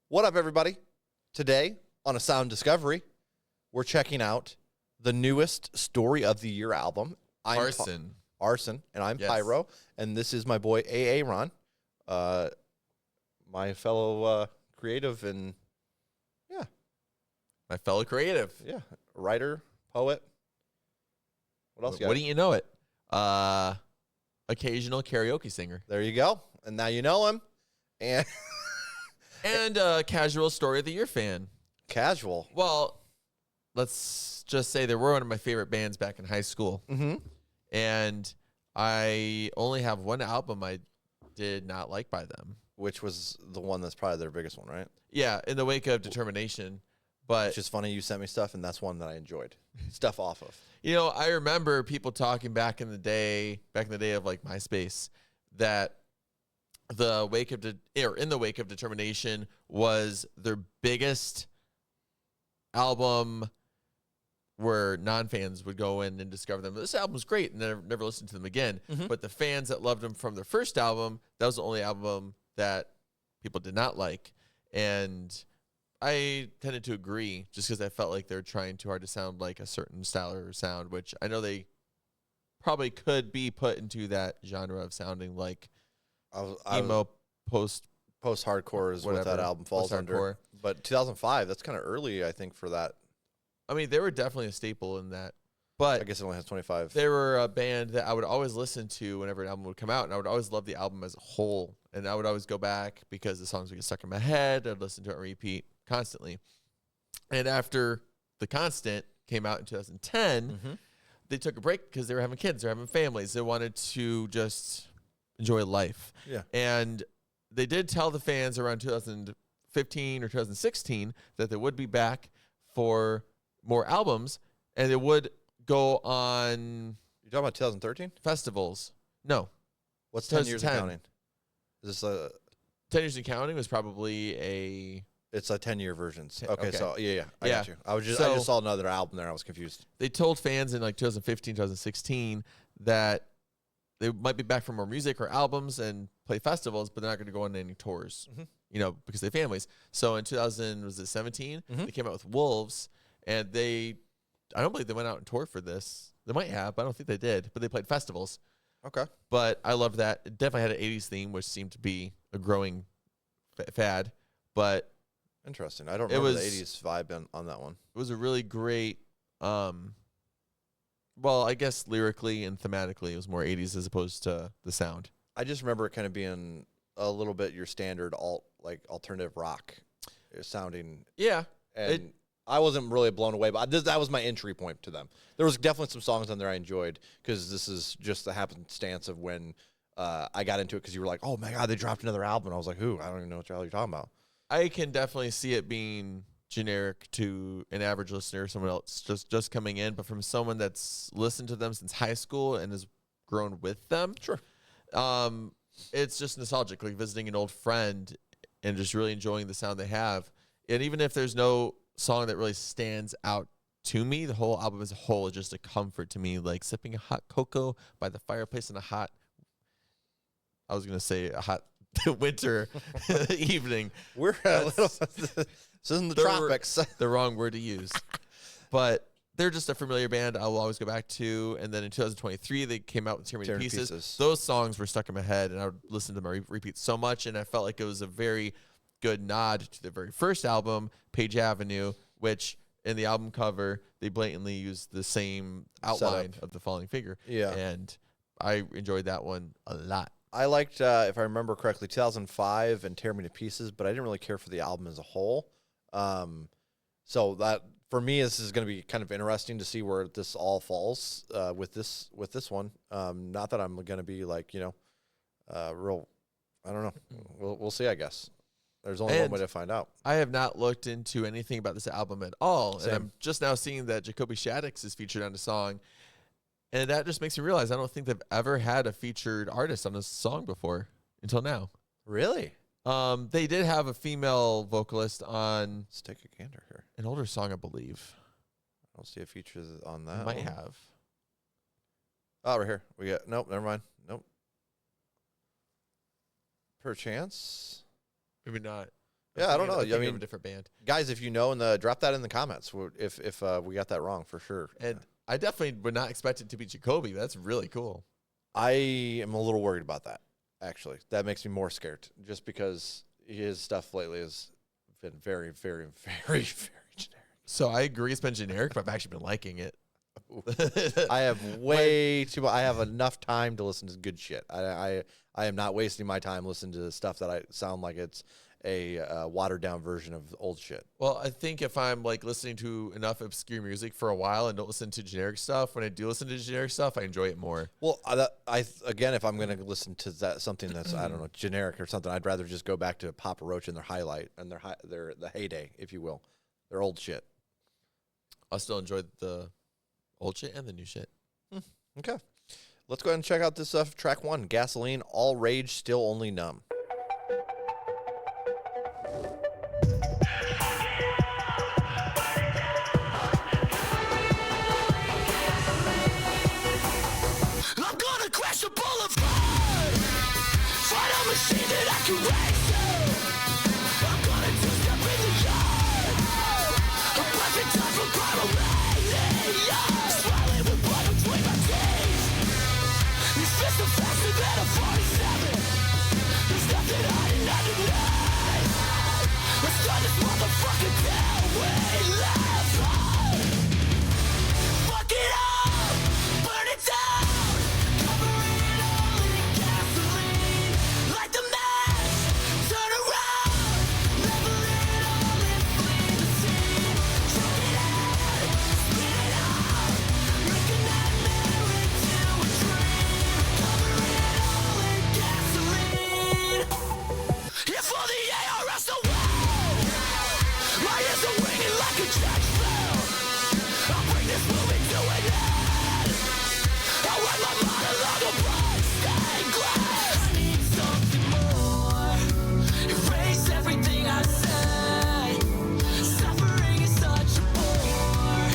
What up, everybody? Today on A Sound Discovery, we're checking out the newest Story of the Year album. I'm A.R.S.O.N. A.R.S.O.N, and I'm Yes. Pyro, and this is my boy A.R.S.O.N, my fellow creative and, My fellow creative. writer, poet. What else you got? Wouldn't you know it? Occasional karaoke singer. There you go. And now you know him. And And casual Story of the Year fan. casual. Well, let's just say they were one of my favorite bands back in high school. Mm-hmm. And I only have one album I did not like by them. Which was the one that's probably their biggest one, right? Yeah, In the Wake of Determination. But, It's just funny you sent me stuff, and that's one that I enjoyed. Stuff off of. I remember people talking back in the day of like MySpace, that In the Wake of Determination was their biggest album where non-fans would go in and discover them. This album's great, and never listened to them again. Mhm. But the fans that loved them from their first album, that was the only album that people did not like. And I tended to agree, just because I felt like they're trying too hard to sound like a certain style or sound, which I know they probably could be put into that genre of sounding like emo Post-hardcore is what that whatever, album falls under. post-hardcore. But 2005, that's kind of early, I think, for that. I mean, they were definitely a staple in that. But I guess it only has 25. they were a band that I would always listen to whenever an album would come out, and I would always love the album as a whole. And I would always go back because the songs would get stuck in my head. I'd listen to it on repeat constantly. And after The Constant came out in 2010, Mm-hmm. they took a break because they were having kids, they were having families. They wanted to just enjoy life. Yeah. And they did tell the fans around 2015 or 2016 that they would be back for more albums, and they would go on You talking about 2013? festivals. No. What's 10 years of 2010. counting? Is this a? 10 Years and Counting was probably It's a 10-year versions. Ten- Okay, okay. so I got you. I So- just saw another album there. I was confused. they told fans in like 2015, 2016 that they might be back for more music or albums and play festivals, but they're not going to go on any tours, Mhm. because they have families. So in 2017, Mhm. they came out with Wolves, and I don't believe they went out and toured for this. They might have, but I don't think they did, but they played festivals. Okay. But I loved that. It definitely had an 80s theme, which seemed to be a growing fad, but Interesting. I don't It remember the was- 80s vibe on that one. it was a really great, well, I guess lyrically and thematically, it was more 80s as opposed to the sound. I just remember it kind of being a little bit your standard alternative rock sounding. Yeah. And I wasn't really blown away, but that was my entry point to them. There was definitely some songs on there I enjoyed, because this is just the happenstance of when I got into it, because you were like, oh my God, they dropped another album. And I was like, who? I don't even know what the hell you're talking about. I can definitely see it being generic to an average listener, someone else just coming in, but from someone that's listened to them since high school and has grown with them. Sure. It's just nostalgic, like visiting an old friend and just really enjoying the sound they have. And even if there's no song that really stands out to me, the whole album as a whole is just a comfort to me, like sipping a hot cocoa by the fireplace in a hot winter evening. We're a little, this isn't the There were- tropics. The wrong word to use. But they're just a familiar band I will always go back to. And then in 2023, they came out with Tear Me to Pieces. Those songs were stuck in my head, and I would listen to them repeat so much. And I felt like it was a very good nod to the very first album, Page Avenue, which in the album cover, they blatantly used the same outline of the falling figure. Yeah. And I enjoyed that one a lot. I liked, if I remember correctly, 2005 and Tear Me to Pieces, but I didn't really care for the album as a whole. So that, for me, this is going to be kind of interesting to see where this all falls with this one. Not that I'm going to be like, real, I don't know. We'll see, I guess. There's only one way to find out. I have not looked into anything about this album at all. Same. And I'm just now seeing that Jacoby Shaddix is featured on a song. And that just makes me realize I don't think they've ever had a featured artist on a song before until now. Really? They did have a female vocalist on Let's take a gander here. an older song, I believe. I don't see a feature on They that. might one. have. Oh, right here. We got, nope, never mind. Nope. Perchance. Maybe not. Yeah, I don't know. I mean, a different band. Guys, if you know, drop that in the comments if we got that wrong for sure. And I definitely would not expect it to be Jacoby. That's really cool. I am a little worried about that, actually. That makes me more scared, just because his stuff lately has been very, very, very, very generic. So I agree it's been generic, but I've actually been liking it. I have I have enough time to listen to good shit. I am not wasting my time listening to stuff that I sound like it's a watered down version of old shit. Well, I think if I'm like listening to enough obscure music for a while and don't listen to generic stuff, when I do listen to generic stuff, I enjoy it more. Well, again, if I'm going to listen to something that's I don't know generic or something, I'd rather just go back to Papa Roach and their highlight and the heyday, if you will, their old shit. I still enjoy the old shit and the new shit. Okay, let's go ahead and check out this track 1, Gasoline, All Rage, Still Only Numb. Machine that I can race to. I'm gonna two-step in the yard. A perfect time for pyromania. Smiling with blood between my teeth. These fists are faster than a 47. There's nothing hiding underneath. Let's turn this motherfucker down. We left hard. Fuck it up, burn it down. Cover it all in gasoline. Light the match, turn around, level it all and flee the scene. Choke it out, spit it out, make a nightmare into a dream. Cover it all in gasoline. Here for the A.R.S.O.N. My ears are ringing like a church bell. I'll bring this movie to an end. I'll write my monologue of blood-stained glass. I need something more. Erase everything I say. Suffering is such a bore.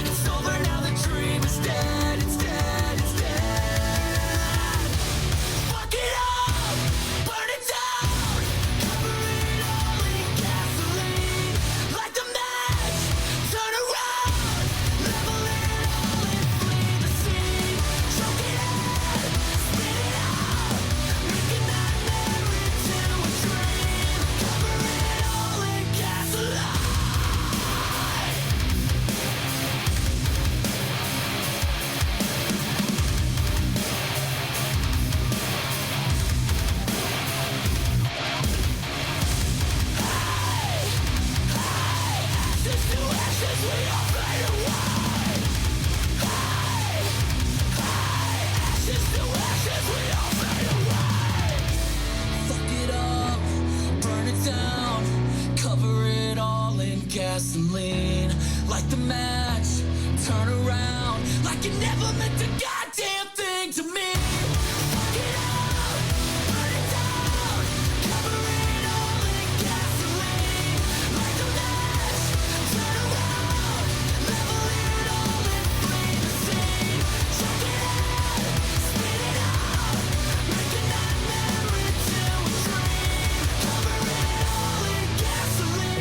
It's over now, the dream is dead. It's dead, it's dead. Fuck it up, burn it down. Cover it all in gasoline. Light the match, turn around, level it all and flee the scene. Choke it out, spit it out, make a nightmare into a dream. Cover it all in gasoline. Ashes to ashes, we all fade away. Ashes to ashes, we all fade away. Fuck it up, burn it down, cover it all in gasoline. Light the match, turn around, like you never meant a goddamn thing to me. Fuck it up, burn it down, cover it all in gasoline. Light the match, turn around, level it all and flee the scene. Choke it out, spit it out, make a nightmare into a dream. Cover it all in gasoline.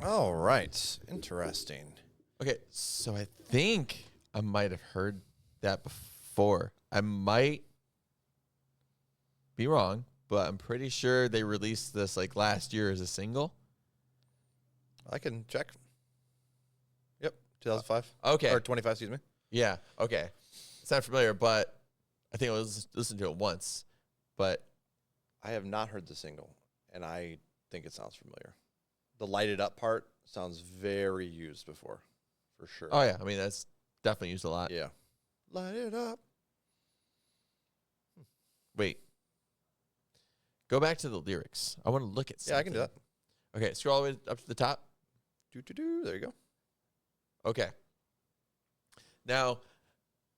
All right, interesting. Okay, so I think I might have heard that before. I might be wrong, but I'm pretty sure they released this like last year as a single. I can check. Yep, 2005. Okay. Or 25, excuse me. Yeah, okay. It's not familiar, but I think I was listening to it once. But I have not heard the single, and I think it sounds familiar. The lighted up part sounds very used before, for sure. oh yeah, I mean that's definitely used a lot. Yeah. Light it up. Wait. Go back to the lyrics. I want to look at something. Yeah, I can do that. Okay, scroll all the way up to the top. There you go. Okay. Now,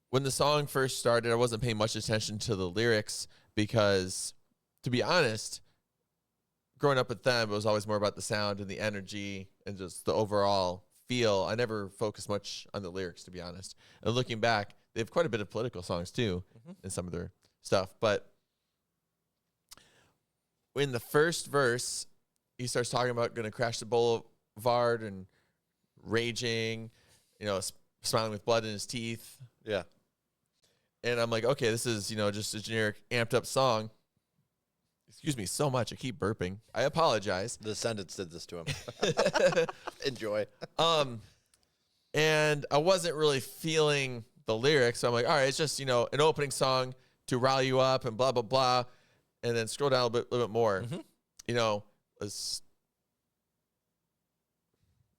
when the song first started, I wasn't paying much attention to the lyrics because, to be honest, growing up with them, it was always more about the sound and the energy and just the overall feel. I never focused much on the lyrics, to be honest. And looking back, they have quite a bit of political songs too in some of their stuff. But in the first verse, he starts talking about going to crash the boulevard and raging, smiling with blood in his teeth. Yeah. And I'm like, okay, this is, just a generic amped up song. Excuse me so much. I keep burping. I apologize. The Descendants did this to him. Enjoy. And I wasn't really feeling the lyrics. So I'm like, all right, it's just, an opening song to rile you up and blah, blah, blah. And then scroll down a little bit more. Let's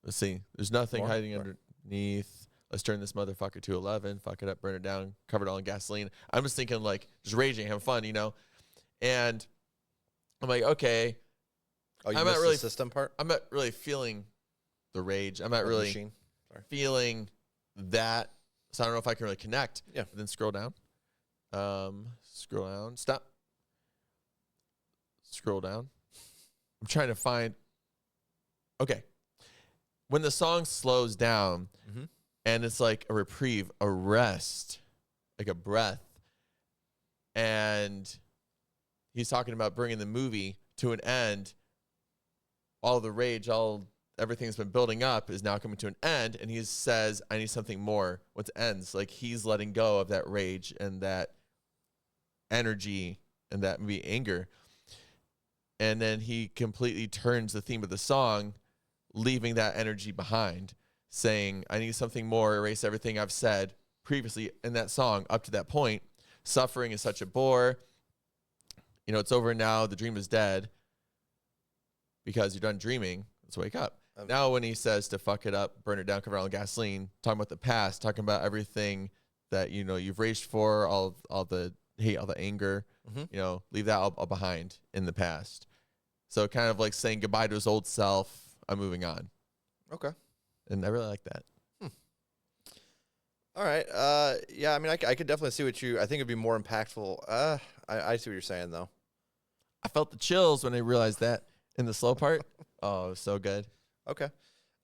see. There's nothing hiding underneath. Let's turn this motherfucker to 11. Fuck it up, burn it down, cover it all in gasoline. I'm just thinking like just raging, having fun, And I'm like, okay. Oh, you missed the system part? I'm not really feeling the rage. I'm not really feeling that. So I don't know if I can really connect. Yeah. And then scroll down. Scroll down. Stop. Scroll down. I'm trying to find. Okay. When the song slows down and it's like a reprieve, a rest, like a breath, and he's talking about bringing the movie to an end, all the rage, everything's been building up is now coming to an end, and he says, I need something more. Once it ends, like he's letting go of that rage and that energy and that maybe anger. And then he completely turns the theme of the song, leaving that energy behind, saying, I need something more, erase everything I've said previously in that song up to that point. Suffering is such a bore. It's over now. The dream is dead. Because you're done dreaming, let's wake up. Now when he says to fuck it up, burn it down, cover it all in gasoline, talking about the past, talking about everything that, you've raged for, all the hate, all the anger, leave that all behind in the past. So kind of like saying goodbye to his old self. I'm moving on. Okay. And I really like that. All right. Yeah, I mean, I could definitely see I think it'd be more impactful. I see what you're saying, though. I felt the chills when I realized that in the slow part. Oh, it was so good. Okay.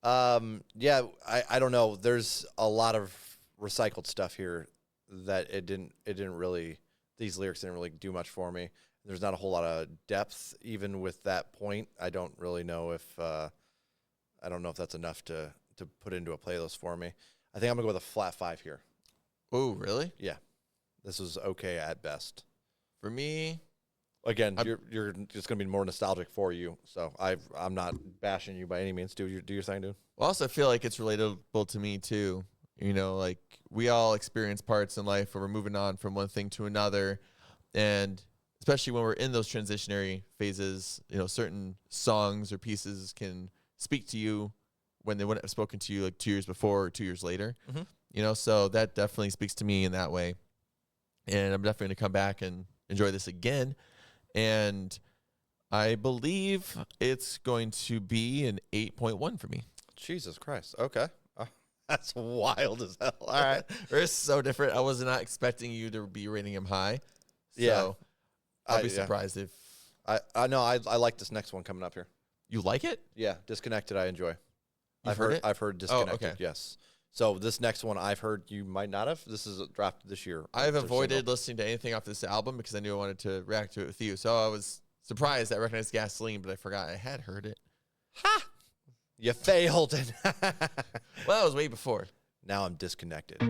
Yeah, I don't know. There's a lot of recycled stuff here that it didn't really, these lyrics didn't really do much for me. There's not a whole lot of depth even with that point. I don't really know if that's enough to put into a playlist for me. I think I'm gonna go with a flat 5 here. Oh, really? Yeah. This was okay at best. For me, again, you're just gonna be more nostalgic for you. So I'm not bashing you by any means. Do your thing, dude. Well, I also feel like it's relatable to me too. Like we all experience parts in life where we're moving on from one thing to another, and especially when we're in those transitionary phases, certain songs or pieces can speak to you when they wouldn't have spoken to you like 2 years before or 2 years later. So that definitely speaks to me in that way. And I'm definitely going to come back and enjoy this again. And I believe it's going to be an 8.1 for me. Jesus Christ. Okay. That's wild as hell. All right. It's so different. I was not expecting you to be rating him high. So yeah. I'll be surprised if... I know. I like this next one coming up here. You like it? Yeah. Disconnected, I enjoy. I've heard it? I've heard Disconnected, okay. Yes. So this next one I've heard you might not have. This is a draft this year. I've avoided listening to anything off this album because I knew I wanted to react to it with you. So I was surprised I recognized Gasoline, but I forgot I had heard it. Ha! You failed. Well, that was way before. Now I'm disconnected.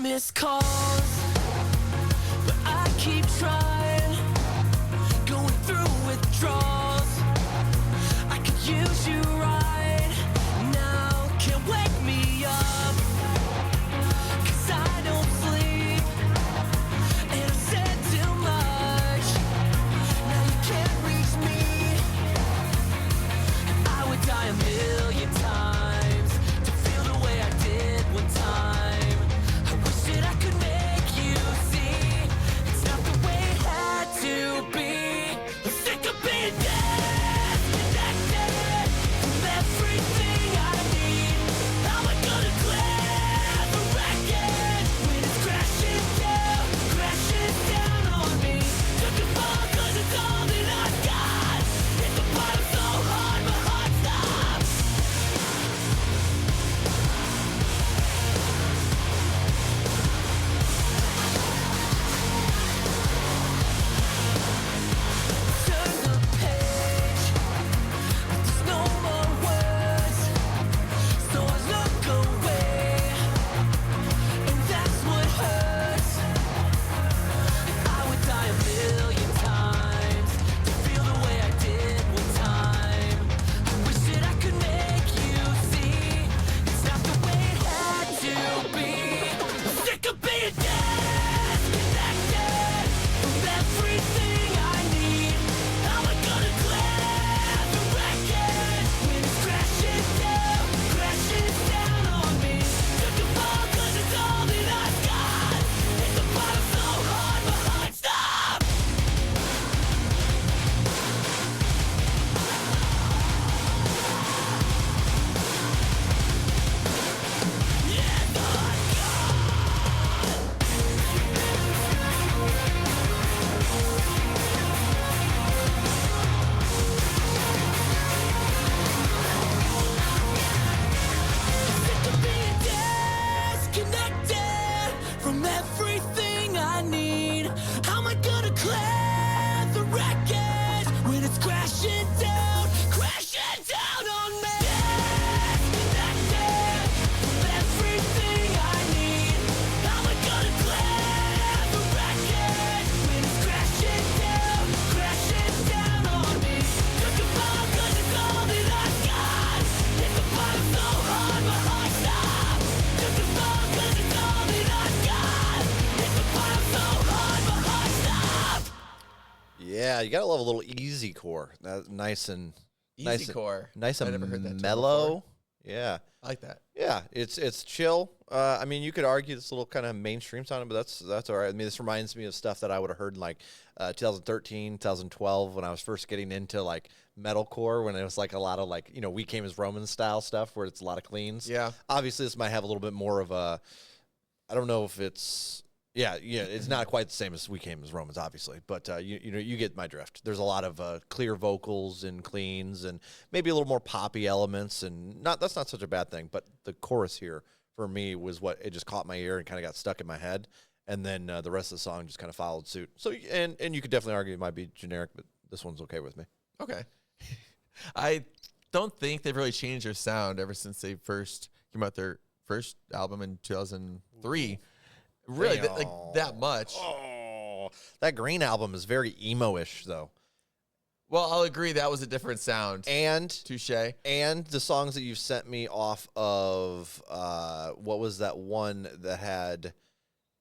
Missed calls, but I keep trying, going through withdrawals. I could use you right Yeah, you gotta love a little easy core. That's nice and Easy core. nice I and never heard that term mellow. before. Yeah, I like that. yeah, it's chill. I mean, you could argue it's a little kind of mainstream sounding, but that's all right. I mean, this reminds me of stuff that I would have heard in like 2013, 2012 when I was first getting into like metalcore, when it was like a lot of like, We Came as Romans style stuff where it's a lot of cleans. Yeah. Obviously, this might have a little bit more of a, I don't know if it's. Yeah, it's not quite the same as We Came as Romans, obviously, but you get my drift. There's a lot of clear vocals and cleans, and maybe a little more poppy elements, and that's not such a bad thing. But the chorus here for me was what it just caught my ear and kind of got stuck in my head, and then the rest of the song just kind of followed suit. So and you could definitely argue it might be generic, but this one's okay with me. Okay. I don't think they've really changed their sound ever since they first came out their first album in 2003. Really, like that much. Oh, that Green album is very emo-ish, though. Well, I'll agree that was a different sound. And touche. And the songs that you've sent me off of, what was that one that had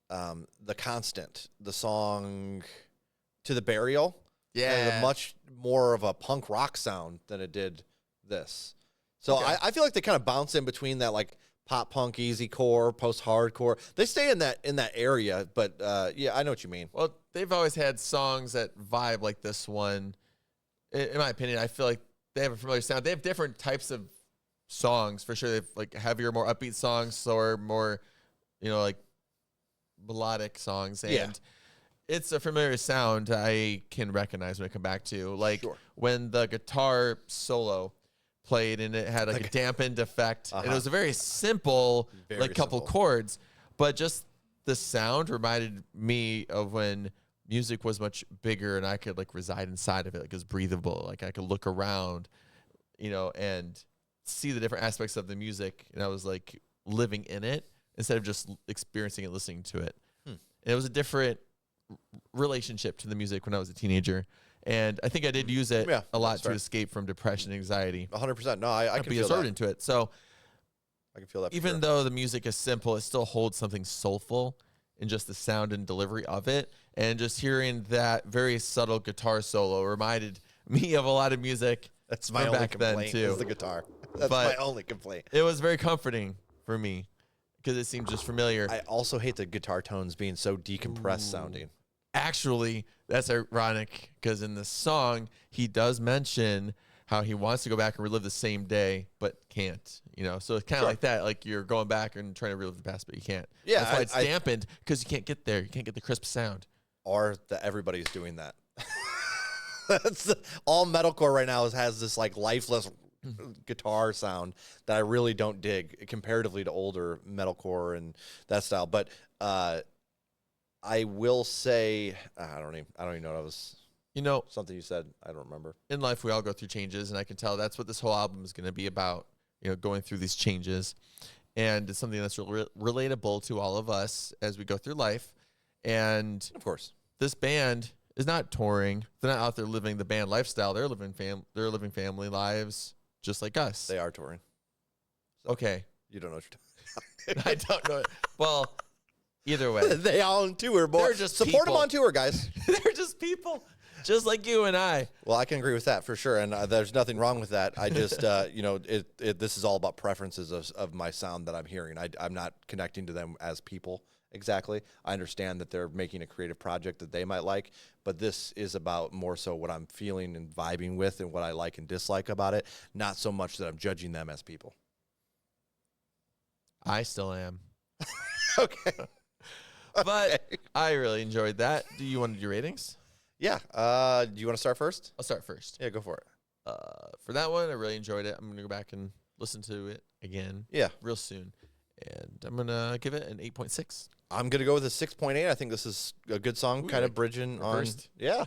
The Constant, the song To the Burial? Yeah. Had a much more of a punk rock sound than it did this. So Okay. I feel like they kind of bounce in between that, like, pop punk, easy core, post hardcore. They stay in that area, but yeah, I know what you mean. Well, they've always had songs that vibe like this one. In my opinion, I feel like they have a familiar sound. They have different types of songs for sure. They have like heavier, more upbeat songs, slower, more, like melodic songs. And it's a familiar sound I can recognize when I come back to. Like when the guitar solo played and it had like a dampened effect. And it was a very simple, couple chords, but just the sound reminded me of when music was much bigger and I could like reside inside of it. Like it was breathable. Like I could look around, and see the different aspects of the music. And I was like living in it instead of just experiencing it, listening to it. And it was a different relationship to the music when I was a teenager. And I think I did use it a lot to escape from depression and anxiety. 100%. No, I can be feel absorbed that. into it. So I can feel that. Even though the music is simple, it still holds something soulful in just the sound and delivery of it. And just hearing that very subtle guitar solo reminded me of a lot of music. That's my only complaint is the guitar. That's my only complaint. It was very comforting for me because it seemed just familiar. I also hate the guitar tones being so decompressed sounding. Actually, that's ironic because in the song, he does mention how he wants to go back and relive the same day, but can't, So it's kind of like that. Like you're going back and trying to relive the past, but you can't. Yeah. That's why it's dampened because you can't get there. You can't get the crisp sound. Or that everybody's doing that. That's all metalcore right now has this like lifeless guitar sound that I really don't dig comparatively to older metalcore and that style. But, I will say, I don't even know what I was. Something you said, I don't remember. In life, we all go through changes, and I can tell that's what this whole album is going to be about. Going through these changes, and it's something that's relatable to all of us as we go through life. And of course, this band is not touring; they're not out there living the band lifestyle. They're living family lives just like us. They are touring. So okay, you don't know what you're talking. I don't know. Well. Either way. They all on tour, boy. They're just support people. them on tour, guys. They're just people, just like you and I. Well, I can agree with that for sure, and there's nothing wrong with that. I just, this is all about preferences of my sound that I'm hearing. I'm not connecting to them as people exactly. I understand that they're making a creative project that they might like, but this is about more so what I'm feeling and vibing with and what I like and dislike about it, not so much that I'm judging them as people. I still am. Okay. But I really enjoyed that. Do you want to do ratings? Yeah. Do you want to start first? I'll start first. Yeah, go for it. For that one, I really enjoyed it. I'm going to go back and listen to it again. Yeah. Real soon. And I'm going to give it an 8.6. I'm going to go with a 6.8. I think this is a good song, kind of bridging on. Yeah.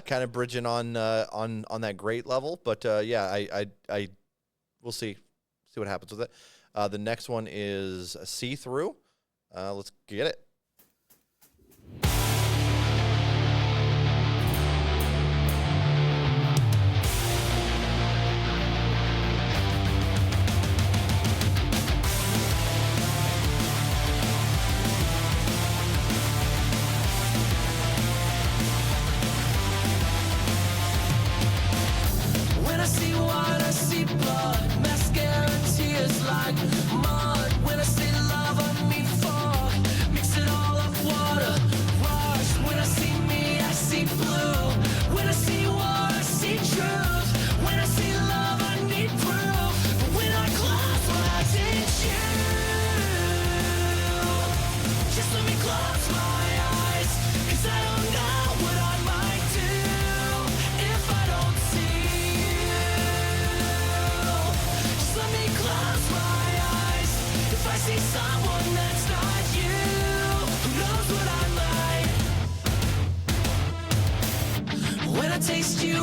Kind of bridging on that great level. But yeah, I we'll see what happens with it. The next one is See Through. Let's get it.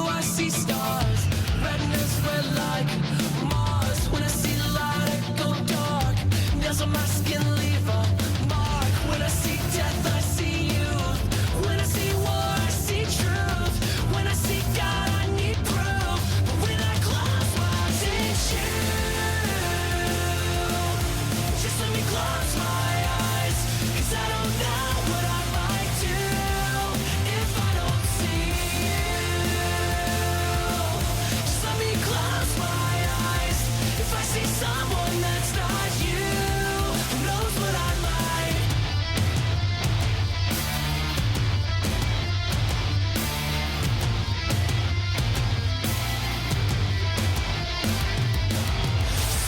I see stars. Redness red like Mars. When I see the light, I go dark. Nails on my skin leave a mark. When I see death, I see youth. When I see war, I see truth. When I see God, I need proof. But when I close my eyes, it's you. Just let me close my eyes, 'cause I don't know what I might do if I don't see you. Just let me close my eyes. If I see someone that's not you, who knows what I might.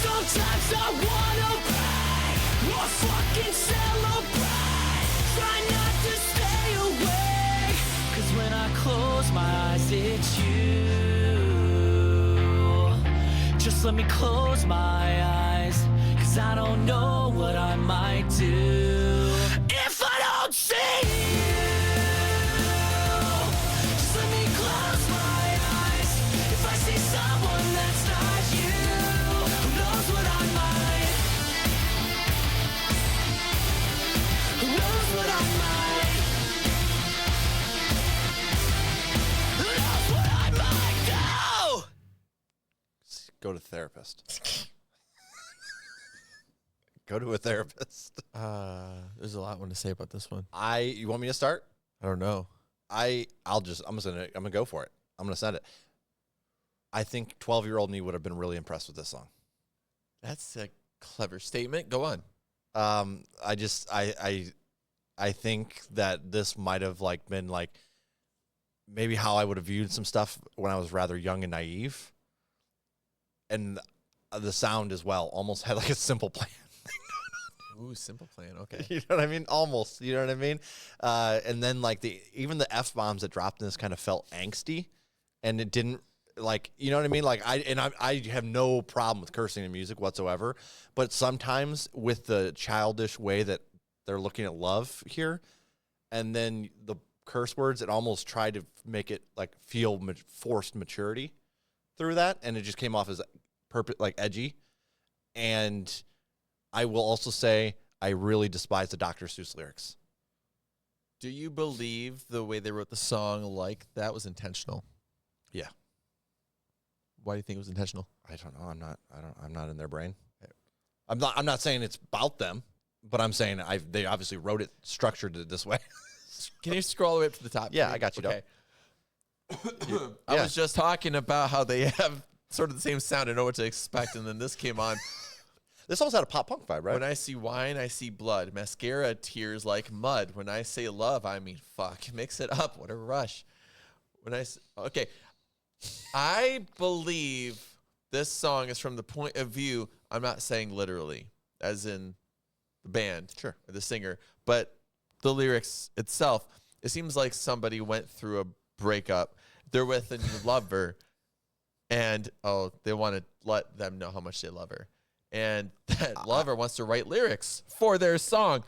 Sometimes I wanna brag or fucking celebrate. Try not to stay awake, 'cause when I close my eyes, it's you. Just let me close my eyes, 'cause I don't know what I might do if I don't see you. Just let me close my eyes. If I see someone that's not you, who knows what I might. Who knows what I might. Who knows what I might do. Go to the therapist. Go to a therapist. There's a lot I want to say about this one. You want me to start? I don't know. I'm gonna go for it. I'm gonna send it. I think 12-year-old me would have been really impressed with this song. That's a clever statement. Go on. I think that this might have been maybe how I would have viewed some stuff when I was rather young and naive. And the sound as well almost had like a Simple Plan. Ooh, Simple Plan. Okay. You know what I mean? Almost. You know what I mean? And then even the F-bombs that dropped in this kind of felt angsty, and it didn't you know what I mean? I have no problem with cursing in music whatsoever, but sometimes with the childish way that they're looking at love here, and then the curse words, it almost tried to make it feel forced maturity through that, and it just came off as edgy. And I will also say I really despise the Dr. Seuss lyrics. Do you believe the way they wrote the song that was intentional? Yeah. Why do you think it was intentional? I don't know. I'm not in their brain. I'm not saying it's about them, but I'm saying they obviously wrote it, structured it this way. Can you scroll all the way up to the top? Yeah, I got you. Okay. I was just talking about how they have sort of the same sound. I know what to expect, and then this came on. This almost had a pop punk vibe, right? When I see wine, I see blood. Mascara tears like mud. When I say love, I mean fuck. Mix it up. What a rush. I believe this song is from the point of view. I'm not saying literally, as in the band, sure, or the singer, but the lyrics itself. It seems like somebody went through a breakup. They're with a new lover, and they want to let them know how much they love her. And that lover wants to write lyrics for their song.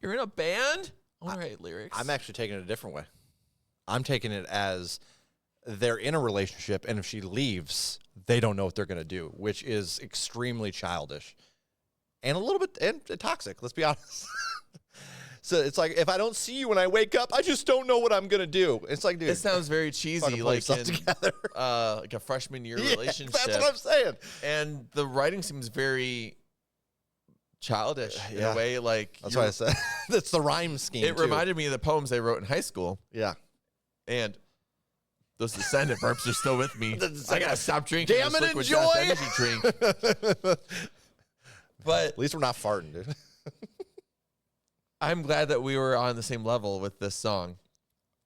You're in a band? I want to write lyrics. I'm actually taking it a different way. I'm taking it as they're in a relationship, and if she leaves, they don't know what they're going to do, which is extremely childish and a little bit toxic, let's be honest. So it's like, if I don't see you when I wake up, I just don't know what I'm going to do. It's like, dude. It sounds very cheesy, like together. Like a freshman year relationship. That's what I'm saying. And the writing seems very childish in a way. That's why I said that's the rhyme scheme. It reminded me of the poems I wrote in high school. Yeah. And those descendant burps are still with me. I got to stop drinking. Damn it, enjoy. Energy drink. But at least we're not farting, dude. I'm glad that we were on the same level with this song.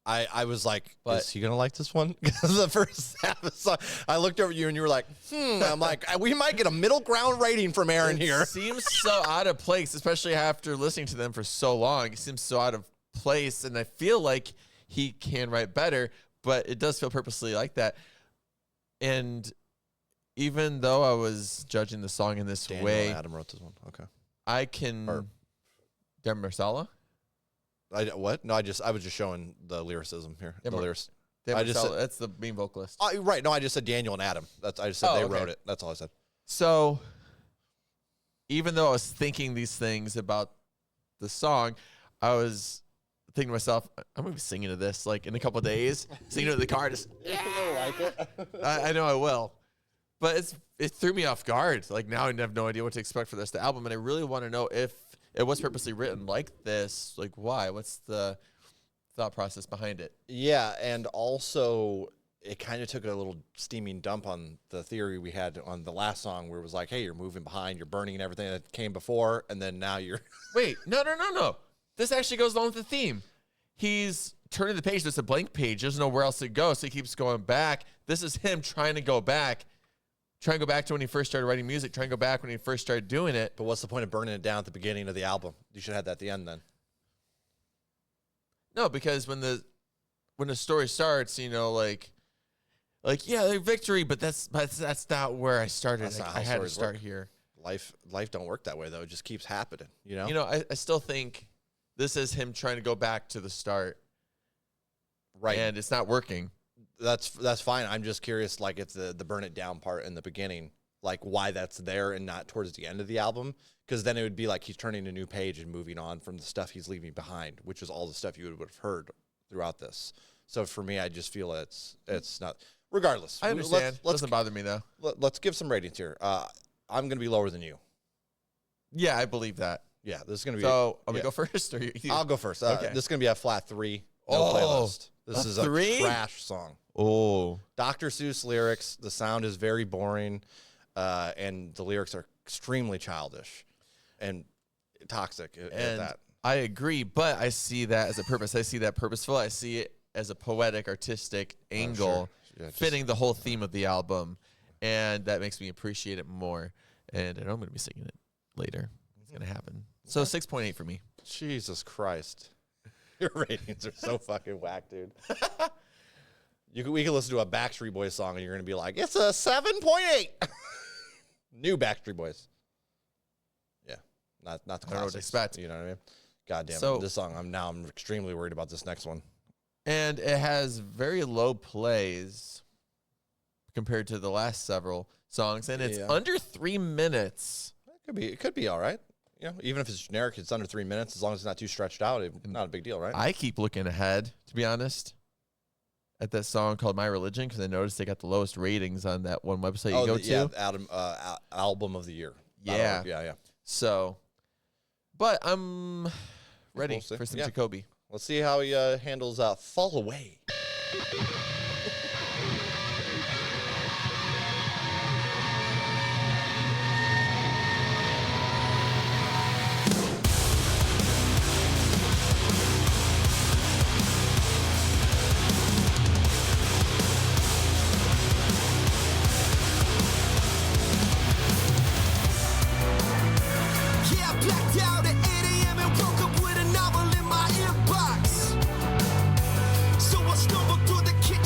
I was like, is he going to like this one? Because the first half of the song, I looked over at you and you were like, I'm like, we might get a middle ground rating from Aaron here. It seems so out of place, especially after listening to them for so long. It seems so out of place, and I feel like he can write better, but it does feel purposely like that. And even though I was judging the song in this way, Adam wrote this one. Okay. I can... Dem Marsala? What? No, I was just showing the lyricism here. The lyrics. That's the main vocalist. Right. No, I just said Daniel and Adam. I just said they wrote it. That's all I said. So even though I was thinking these things about the song, I was thinking to myself, I'm going to be singing to this like in a couple of days. Singing to the car. Just, I know I will. But it threw me off guard. Like now I have no idea what to expect for the rest of the album. And I really want to know if it was purposely written like this. Like why? What's the thought process behind it? Yeah, and also it kind of took a little steaming dump on the theory we had on the last song where it was like, hey, you're moving behind, you're burning everything that came before, and then now you're... Wait, no. This actually goes along with the theme. He's turning the page. There's a blank page. There's nowhere else to go, so he keeps going back. This is him trying to go back to when he first started writing music, trying to go back when he first started doing it. But what's the point of burning it down at the beginning of the album? You should have that at the end then. No, because when the story starts, like yeah, victory, but that's not where I started. I had to start here. Life don't work that way though. It just keeps happening. I still think this is him trying to go back to the start, right? And it's not working. That's fine. I'm just curious, like if the burn it down part in the beginning, like why that's there and not towards the end of the album. Because then it would be like he's turning a new page and moving on from the stuff he's leaving behind, which is all the stuff you would have heard throughout this. So for me, I just feel it's not. Regardless, I understand. It doesn't bother me though. Let's give some ratings here. I'm going to be lower than you. Yeah, I believe that. Yeah, this is going to be. So I'm going to go first, or you? I'll go first. Okay. This is going to be a flat 3. No playlist. This is a trash song. Oh, Dr. Seuss lyrics. The sound is very boring, and the lyrics are extremely childish and toxic at that. I agree, but I see that as a purpose. I see that purposeful. I see it as a poetic, artistic angle, fitting the whole theme of the album, and that makes me appreciate it more. And I know I'm going to be singing it later. It's going to happen. So 6.8 for me. Jesus Christ. Your ratings are so fucking whack, dude. We can listen to a Backstreet Boys song, and you're going to be like, it's a 7.8. New Backstreet Boys. Yeah. Not the classics. I don't know what to expect. You know what I mean? God damn So, it. This song, I'm extremely worried about this next one. And it has very low plays compared to the last several songs, and it's under 3 minutes. It could be all right. Even if it's generic, it's under 3 minutes. As long as it's not too stretched out, not a big deal, right? I keep looking ahead, to be honest, at that song called My Religion, because I noticed they got the lowest ratings on that one website you go to. Yeah, album of the year. Yeah. Yeah. So, but I'm ready for some Yeah. Jacoby. Let's see how he handles Fall Away. So I stumbled through the kitchen.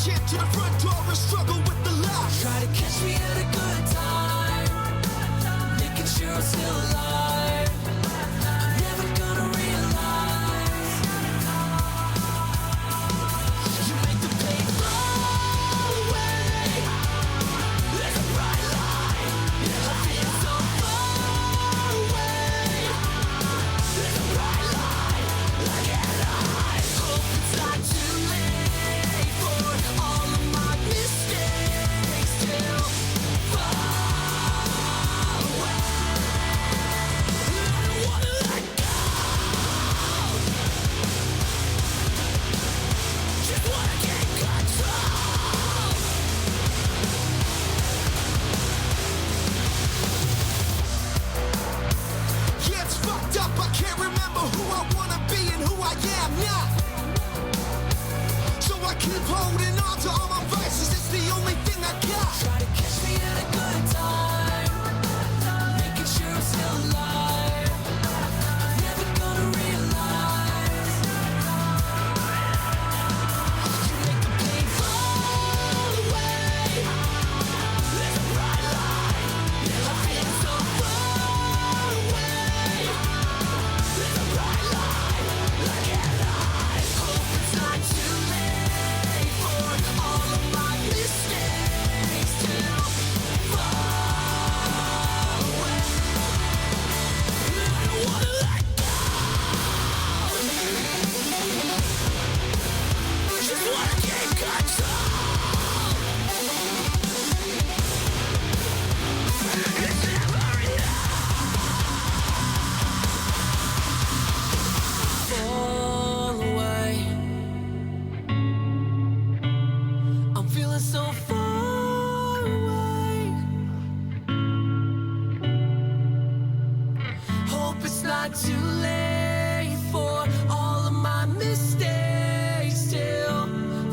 not too late for all of my mistakes till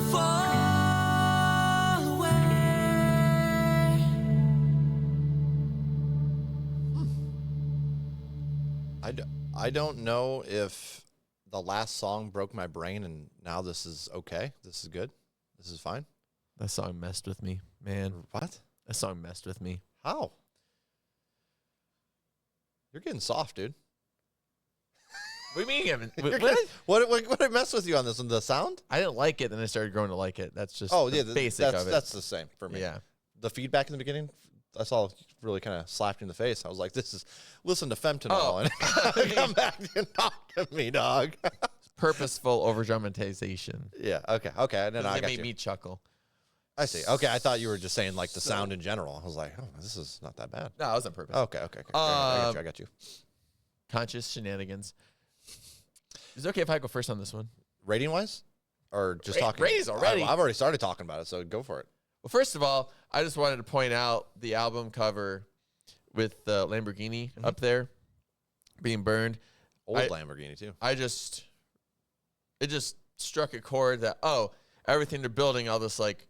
fall away. I don't know if the last song broke my brain and now this is okay. This is good. This is fine. That song messed with me, man. What? That song messed with me. How? You're getting soft, dude. What do you mean? Kevin? What did mess with you on this one? The sound? I didn't like it, then I started growing to like it. That's just basic of it. That's the same for me. Yeah. The feedback in the beginning, I saw really kind of slapped you in the face. I was like, listen to fentanyl and come back and talk to me, dog. Purposeful over-dramatization. Yeah, okay. And then It made me chuckle. I see. Okay, I thought you were just saying like the sound in general. I was like, oh, this is not that bad. No, it was on purpose. Okay. I got you. Conscious shenanigans. Is it okay if I go first on this one? Rating wise? Or just talking? Ratings already. I've already started talking about it, so go for it. Well, first of all, I just wanted to point out the album cover with the Lamborghini up there being burned. Lamborghini, too. It just struck a chord that, everything they're building, all this, like,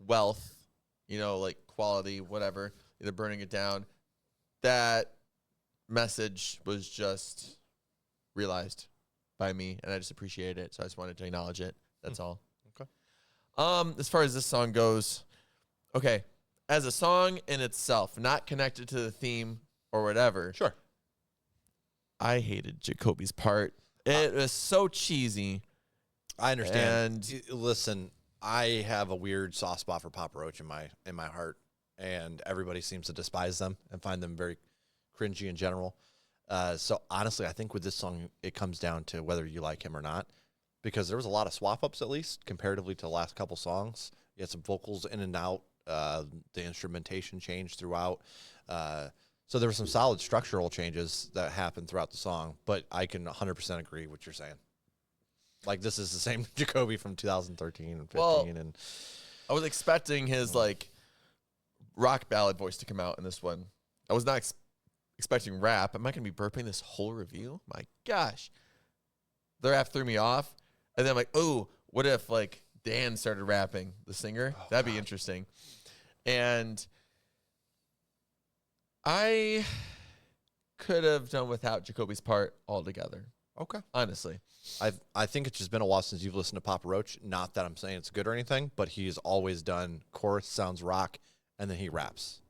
wealth, like quality, whatever, they're burning it down. That message was just realized by me, and I just appreciate it, so I just wanted to acknowledge it. That's all. Okay. As far as this song goes, okay, as a song in itself, not connected to the theme or whatever. Sure. I hated Jacoby's part. It was so cheesy. I understand. And listen, I have a weird soft spot for Papa Roach in my heart, and everybody seems to despise them and find them very cringy in general. So honestly, I think with this song, it comes down to whether you like him or not, because there was a lot of swap ups, at least comparatively to the last couple songs. You had some vocals in and out. The instrumentation changed throughout. So there were some solid structural changes that happened throughout the song, but I can 100% agree with what you're saying. Like, this is the same Jacoby from 2013 and 15. And I was expecting his, like, rock ballad voice to come out in this one. I was not expecting rap. Am I going to be burping this whole review? My gosh. The rap threw me off. And then I'm like, oh, what if, like, Dan started rapping, the singer? That'd be interesting. And I could have done without Jacoby's part altogether. Okay. Honestly. I think it's just been a while since you've listened to Papa Roach. Not that I'm saying it's good or anything, but he's always done chorus sounds rock, and then he raps.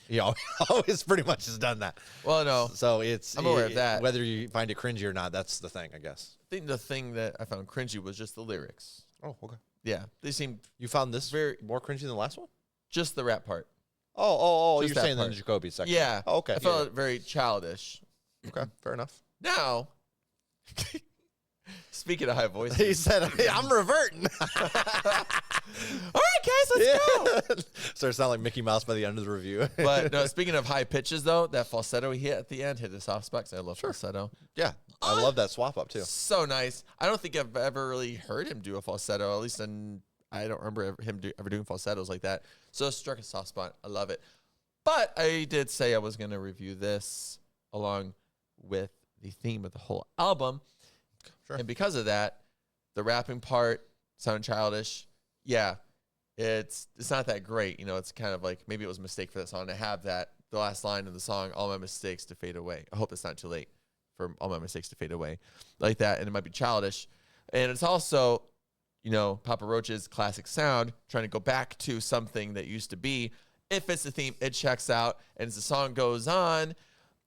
He always pretty much has done that. Well, no. So I'm aware of that. Whether you find it cringy or not, that's the thing, I guess. I think the thing that I found cringy was just the lyrics. Oh, okay. Yeah. They seemed... You found this more cringy than the last one? Just the rap part. Oh, just you're saying the Jacoby section. Yeah. Oh, okay. I felt it very childish. Okay, fair enough. Now... Speaking of high voices, he said, hey, I'm reverting. All right, guys, let's go. Started sounding like Mickey Mouse by the end of the review. But no, speaking of high pitches, though, that falsetto he hit at the end hit a soft spot. I love falsetto. Yeah, I love that swap up, too. So nice. I don't think I've ever really heard him do a falsetto, at least I don't remember him ever doing falsettos like that. So it struck a soft spot. I love it. But I did say I was going to review this along with the theme of the whole album. Sure. And because of that, the rapping part sounded childish. Yeah, it's not that great. It's kind of like maybe it was a mistake for that song to have that, the last line of the song, all my mistakes to fade away. I hope it's not too late for all my mistakes to fade away like that. And it might be childish. And it's also, Papa Roach's classic sound, trying to go back to something that used to be. It fits the theme. It checks out. And as the song goes on,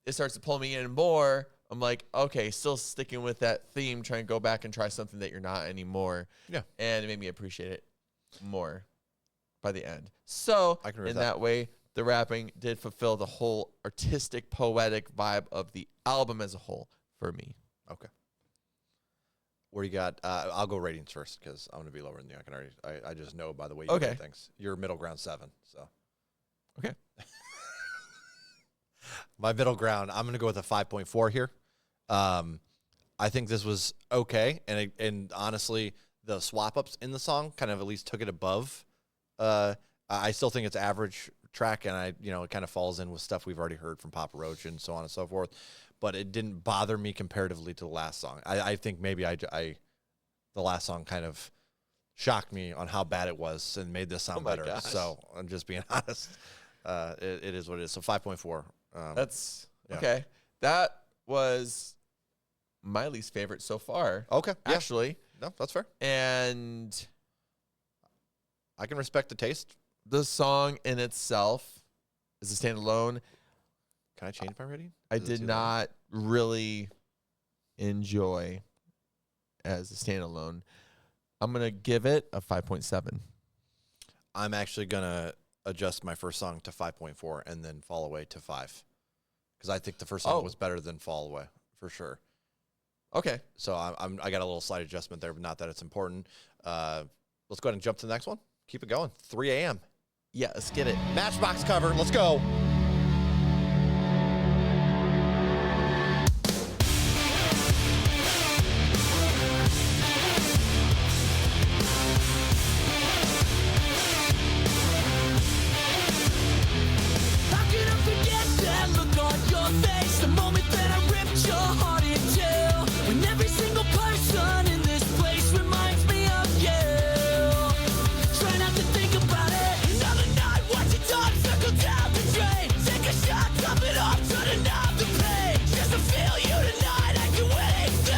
it starts to pull me in more. I'm like, okay, still sticking with that theme, trying to go back and try something that you're not anymore. Yeah. And it made me appreciate it more by the end. So, in that way, the rapping did fulfill the whole artistic, poetic vibe of the album as a whole for me. Okay. What do you got? I'll go ratings first because I'm going to be lower than you. I just know by the way you do things. You're middle ground 7, so. Okay. My middle ground, I'm going to go with a 5.4 here. I think this was okay, and honestly, the swap ups in the song kind of at least took it above. I still think it's average track, and it kind of falls in with stuff we've already heard from Papa Roach and so on and so forth. but it didn't bother me comparatively to the last song. I think maybe the last song kind of shocked me on how bad it was and made this sound better. Gosh. So I'm just being honest. It is what it is. So 5.4. That's okay. That was my least favorite so far. Okay. Actually. No, that's fair. And I can respect the taste. the song in itself is a standalone. Can I change my rating? I did not really enjoy as a standalone. I'm going to give it a 5.7. I'm actually going to adjust my first song to 5.4 and then Fall Away to 5. Because I think the first song was better than Fall Away, for sure. Okay. So I got a little slight adjustment there, but not that it's important. Let's go ahead and jump to the next one. Keep it going. 3 a.m. Yeah, let's get it. Matchbox cover. Let's go. How can I forget that look on your face? The moment that I ripped your heart in two. When every single person in this place reminds me of you. Try not to think about it. Another night, watching time circle down the drain. Take a shot, top it off, turning off the pain. Just to feel you tonight, I can anything.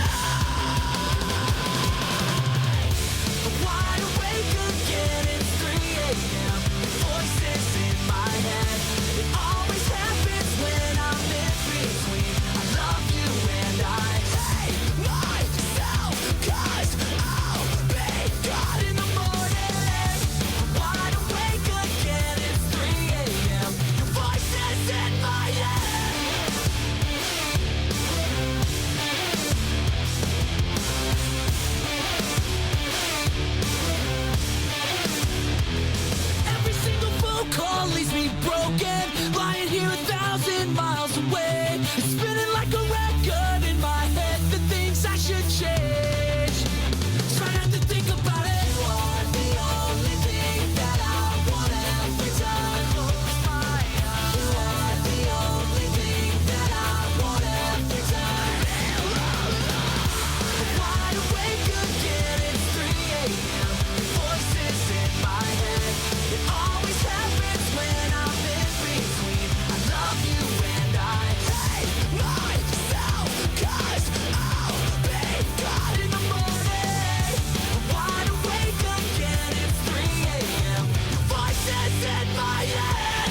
I'm wide awake again, it's 3 a.m. Voices in my head. It always happens when I'm in between. I love you and I hate myself, 'cause I'll be gone in the morning. I'm wide awake again, it's 3 a.m. Your voices in my head. Every single phone call leaves me broken. Lying here 1,000 miles away. It's spinning like a record in my head. The things I should change. Try not to think about it. You are the only thing that I want every time I close my eyes. You are the only thing that I want every time. I'm wide awake again, it's 3 a.m. Voices in my head. It always happens when I'm in between. I love you and I hate myself, 'cause I'll be gone in the morning. I'm wide awake again, it's 3 a.m. Your voices in my head.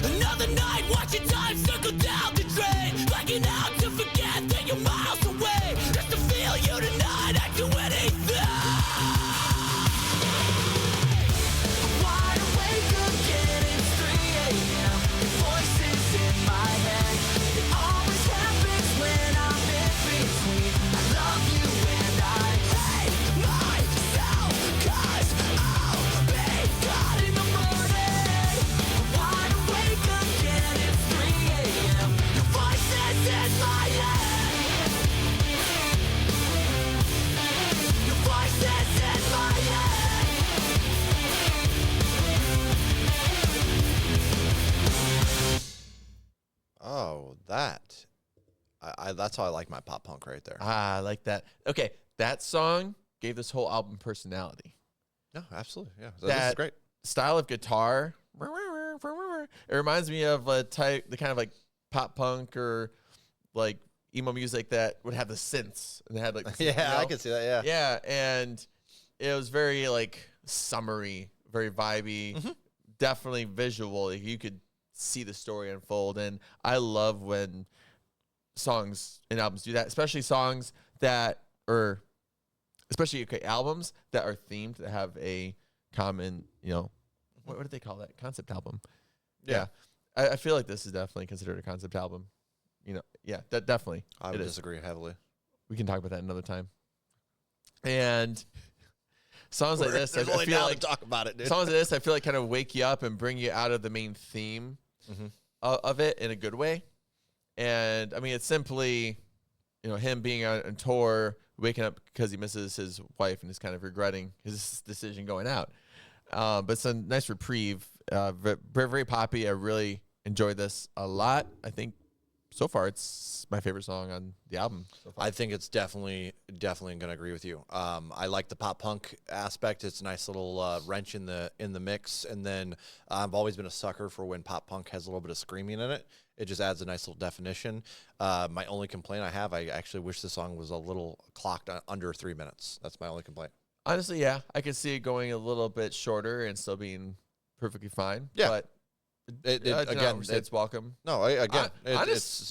Another night watching time circle down the drain. Blacking out to forget that you're miles away. Just to feel you tonight, I'd do anything. I'm wide awake again, it's 3 a.m. Your voices in my head. It always happens when I'm in between. I love you and I hate myself, 'cause I'll be gone in the morning. I'm wide awake again, it's 3 a.m. Your voices in my head. Your voices in my head. Oh, that. That's how I like my pop punk right there. Ah, I like that. Okay, that song gave this whole album personality. No, absolutely. Yeah. So this is That great. style of guitar, it reminds me of the kind of like pop punk or like emo music that would have the synths and they had like the synths, Yeah, you know? I can see that. Yeah. Yeah, and it was very like summery, very vibey, definitely visual. Like, you could see the story unfold, and I love when songs and albums do that, especially songs that are, especially albums that are themed, that have a common, what do they call that? Concept album. Yeah. I feel like this is definitely considered a concept album. Yeah, that definitely. I would disagree heavily. We can talk about that another time. And songs like this, I really feel now like to talk about it, dude. songs like this, I feel like kind of wake you up and bring you out of the main theme of it in a good way. And I mean, it's simply, him being on tour, waking up because he misses his wife and is kind of regretting his decision going out. But it's a nice reprieve. Very, very poppy. I really enjoyed this a lot. I think so far it's my favorite song on the album so far. I think it's definitely going to agree with you. I like the pop punk aspect. It's a nice little wrench in the mix. And then I've always been a sucker for when pop punk has a little bit of screaming in it. It just adds a nice little definition. My only complaint I have, I actually wish the song was a little clocked under 3 minutes. That's my only complaint. Honestly, yeah, I could see it going a little bit shorter and still being perfectly fine. Yeah. But Again, it's welcome. No, it's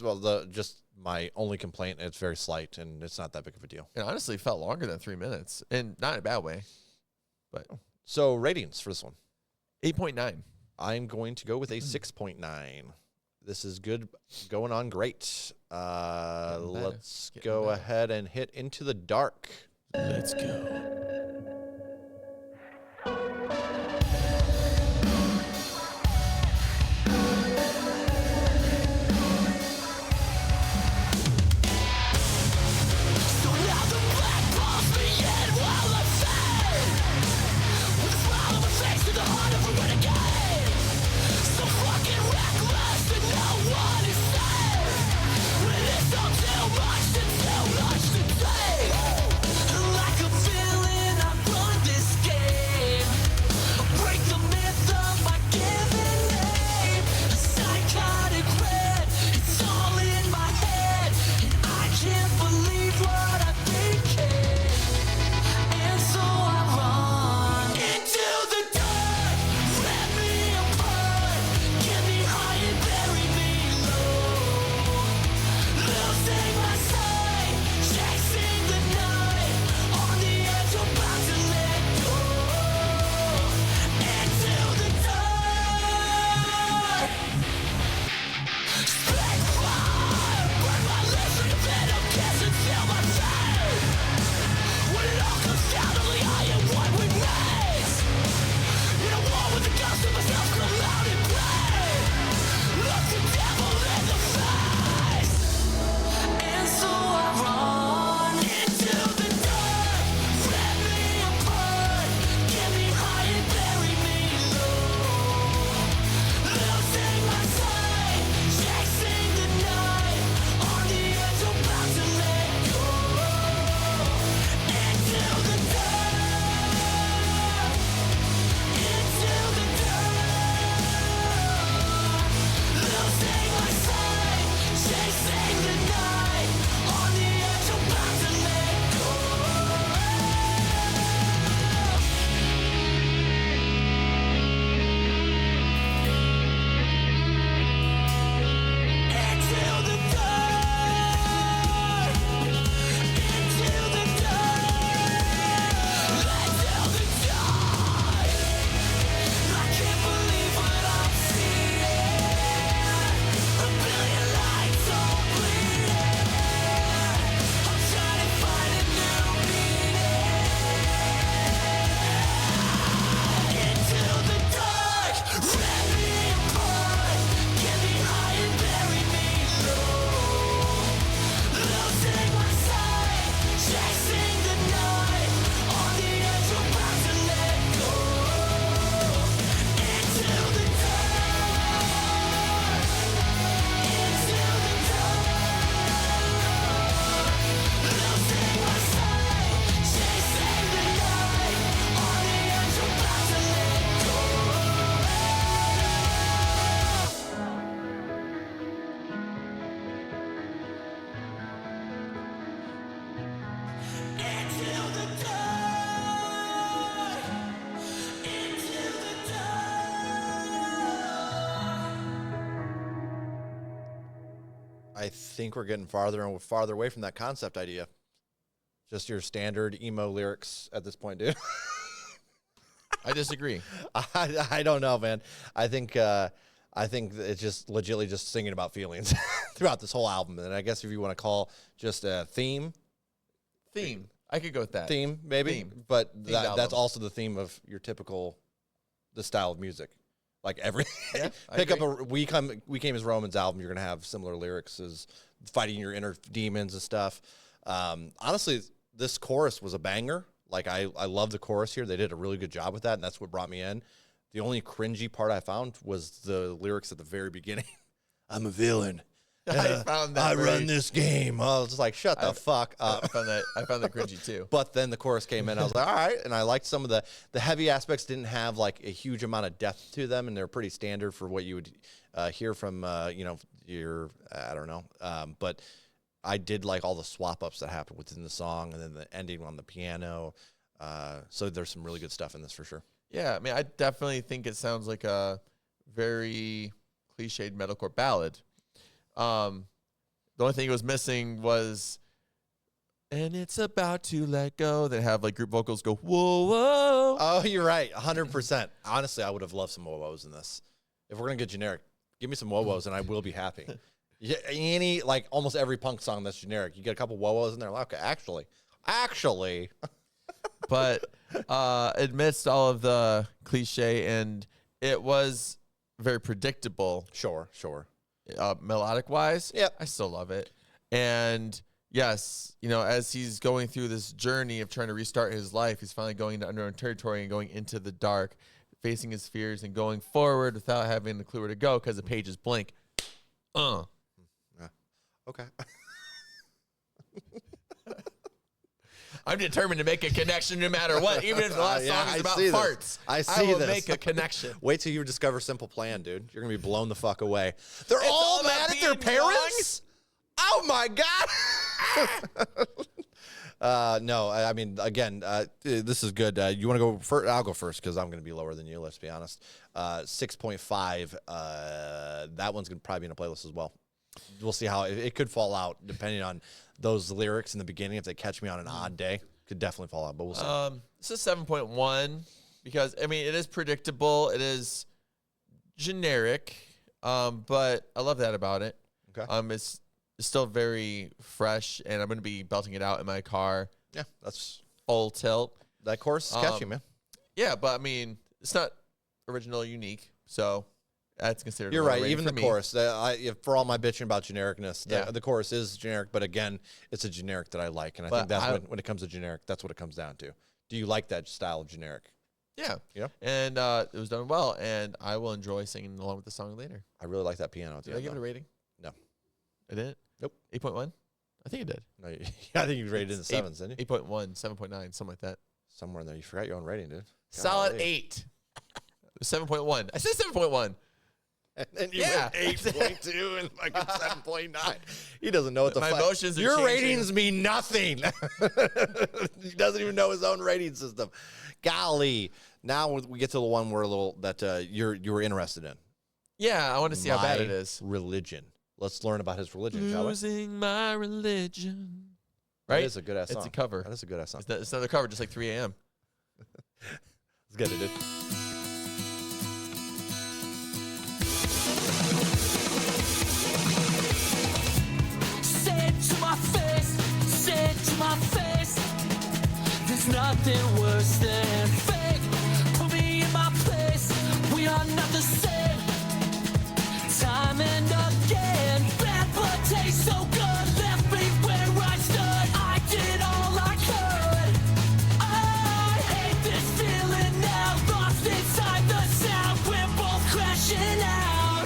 just my only complaint. It's very slight, and it's not that big of a deal. It honestly felt longer than 3 minutes, and not in a bad way. But So ratings for this one. 8.9. I'm going to go with a 6.9. This is good, going on great. Let's go ahead and hit Into the Dark. Let's go. I think we're getting farther and farther away from that concept idea. Just your standard emo lyrics at this point, dude. I disagree. I don't know, man. I think it's just legitimately just singing about feelings throughout this whole album. And I guess if you want to call just a theme. I I could go with that. theme, maybe. But that's also the theme of your typical, the style of music. Like pick up a We Came as Romans album, you're going to have similar lyrics as fighting your inner demons and stuff. Honestly, this chorus was a banger. Like, I love the chorus here. They did a really good job with that, and that's what brought me in. The only cringy part I found was the lyrics at the very beginning. I'm a villain. I found that. I run this game. I was just like, shut the fuck up. I found that cringy too. But then the chorus came in. I was like, all right. And I liked some of the heavy aspects didn't have like a huge amount of depth to them, and they're pretty standard for what you would hear from your I don't know. But I did like all the swap ups that happened within the song, and then the ending on the piano. So there's some really good stuff in this for sure. Yeah, I mean, I definitely think it sounds like a very cliched metalcore ballad. The only thing it was missing was, and it's about to let go. They have like group vocals go, whoa, whoa. Oh, you're right. 100%. Honestly, I would have loved some whoa-whoas in this. If we're going to get generic, give me some whoa-whoas and I will be happy. Yeah, like almost every punk song that's generic, you get a couple whoa-whoas in there. Like, okay, actually. But amidst all of the cliche, and it was very predictable. Sure. Melodic wise, yeah, I still love it. And yes, as he's going through this journey of trying to restart his life, he's finally going into unknown territory and going into the dark, facing his fears and going forward without having the clue where to go because the pages blank. Yeah. Okay. I'm determined to make a connection no matter what, even if the last song is about farts. I will make a connection. Wait till you discover Simple Plan, dude. You're going to be blown the fuck away. They're all mad at their parents? Oh, my God. No, I mean, again, this is good. You want to go first? I'll go first because I'm going to be lower than you, let's be honest. 6.5. That one's going to probably be in a playlist as well. We'll see how it could fall out depending on those lyrics in the beginning. If they catch me on an odd day, could definitely fall out, but we'll see. This is 7.1 because, I mean, it is predictable. It is generic, but I love that about it. Okay. It's still very fresh, and I'm going to be belting it out in my car. Yeah, that's full tilt. That chorus is catchy, man. Yeah, but I mean, it's not original or unique, so that's considered. You're right. Even the chorus, for all my bitching about genericness, the chorus is generic. But again, it's a generic that I like, and I think that's when it comes to generic, that's what it comes down to. Do you like that style of generic? Yeah. And it was done well, and I will enjoy singing along with the song later. I really like that piano. Did I give it a rating? No. I didn't. Nope. 8.1. I think it did. No, I think you rated it in the 7s, didn't you? 8.1, 7.9, something like that. Somewhere in there, you forgot your own rating, dude. Solid 8. 7.1. I said 7.1. And then you went 8.2 and like 7.9. He doesn't know what the fuck. My emotions are Your changing. ratings mean nothing. He doesn't even know his own rating system. Golly. Now we get to the one where you were interested in. Yeah, I want to see how bad it is. Religion. Let's learn about his religion, shall we? Losing my religion. Right? That is a good ass song. It's a cover. That is a good ass song. It's another cover, just like 3 a.m. Let's get it, dude. To my face, there's nothing worse than fake. Put me in my place, we are not the same. Time and again, bad blood tastes so good. Left me where I stood, I did all I could. I hate this feeling now, lost inside the sound. We're both crashing out.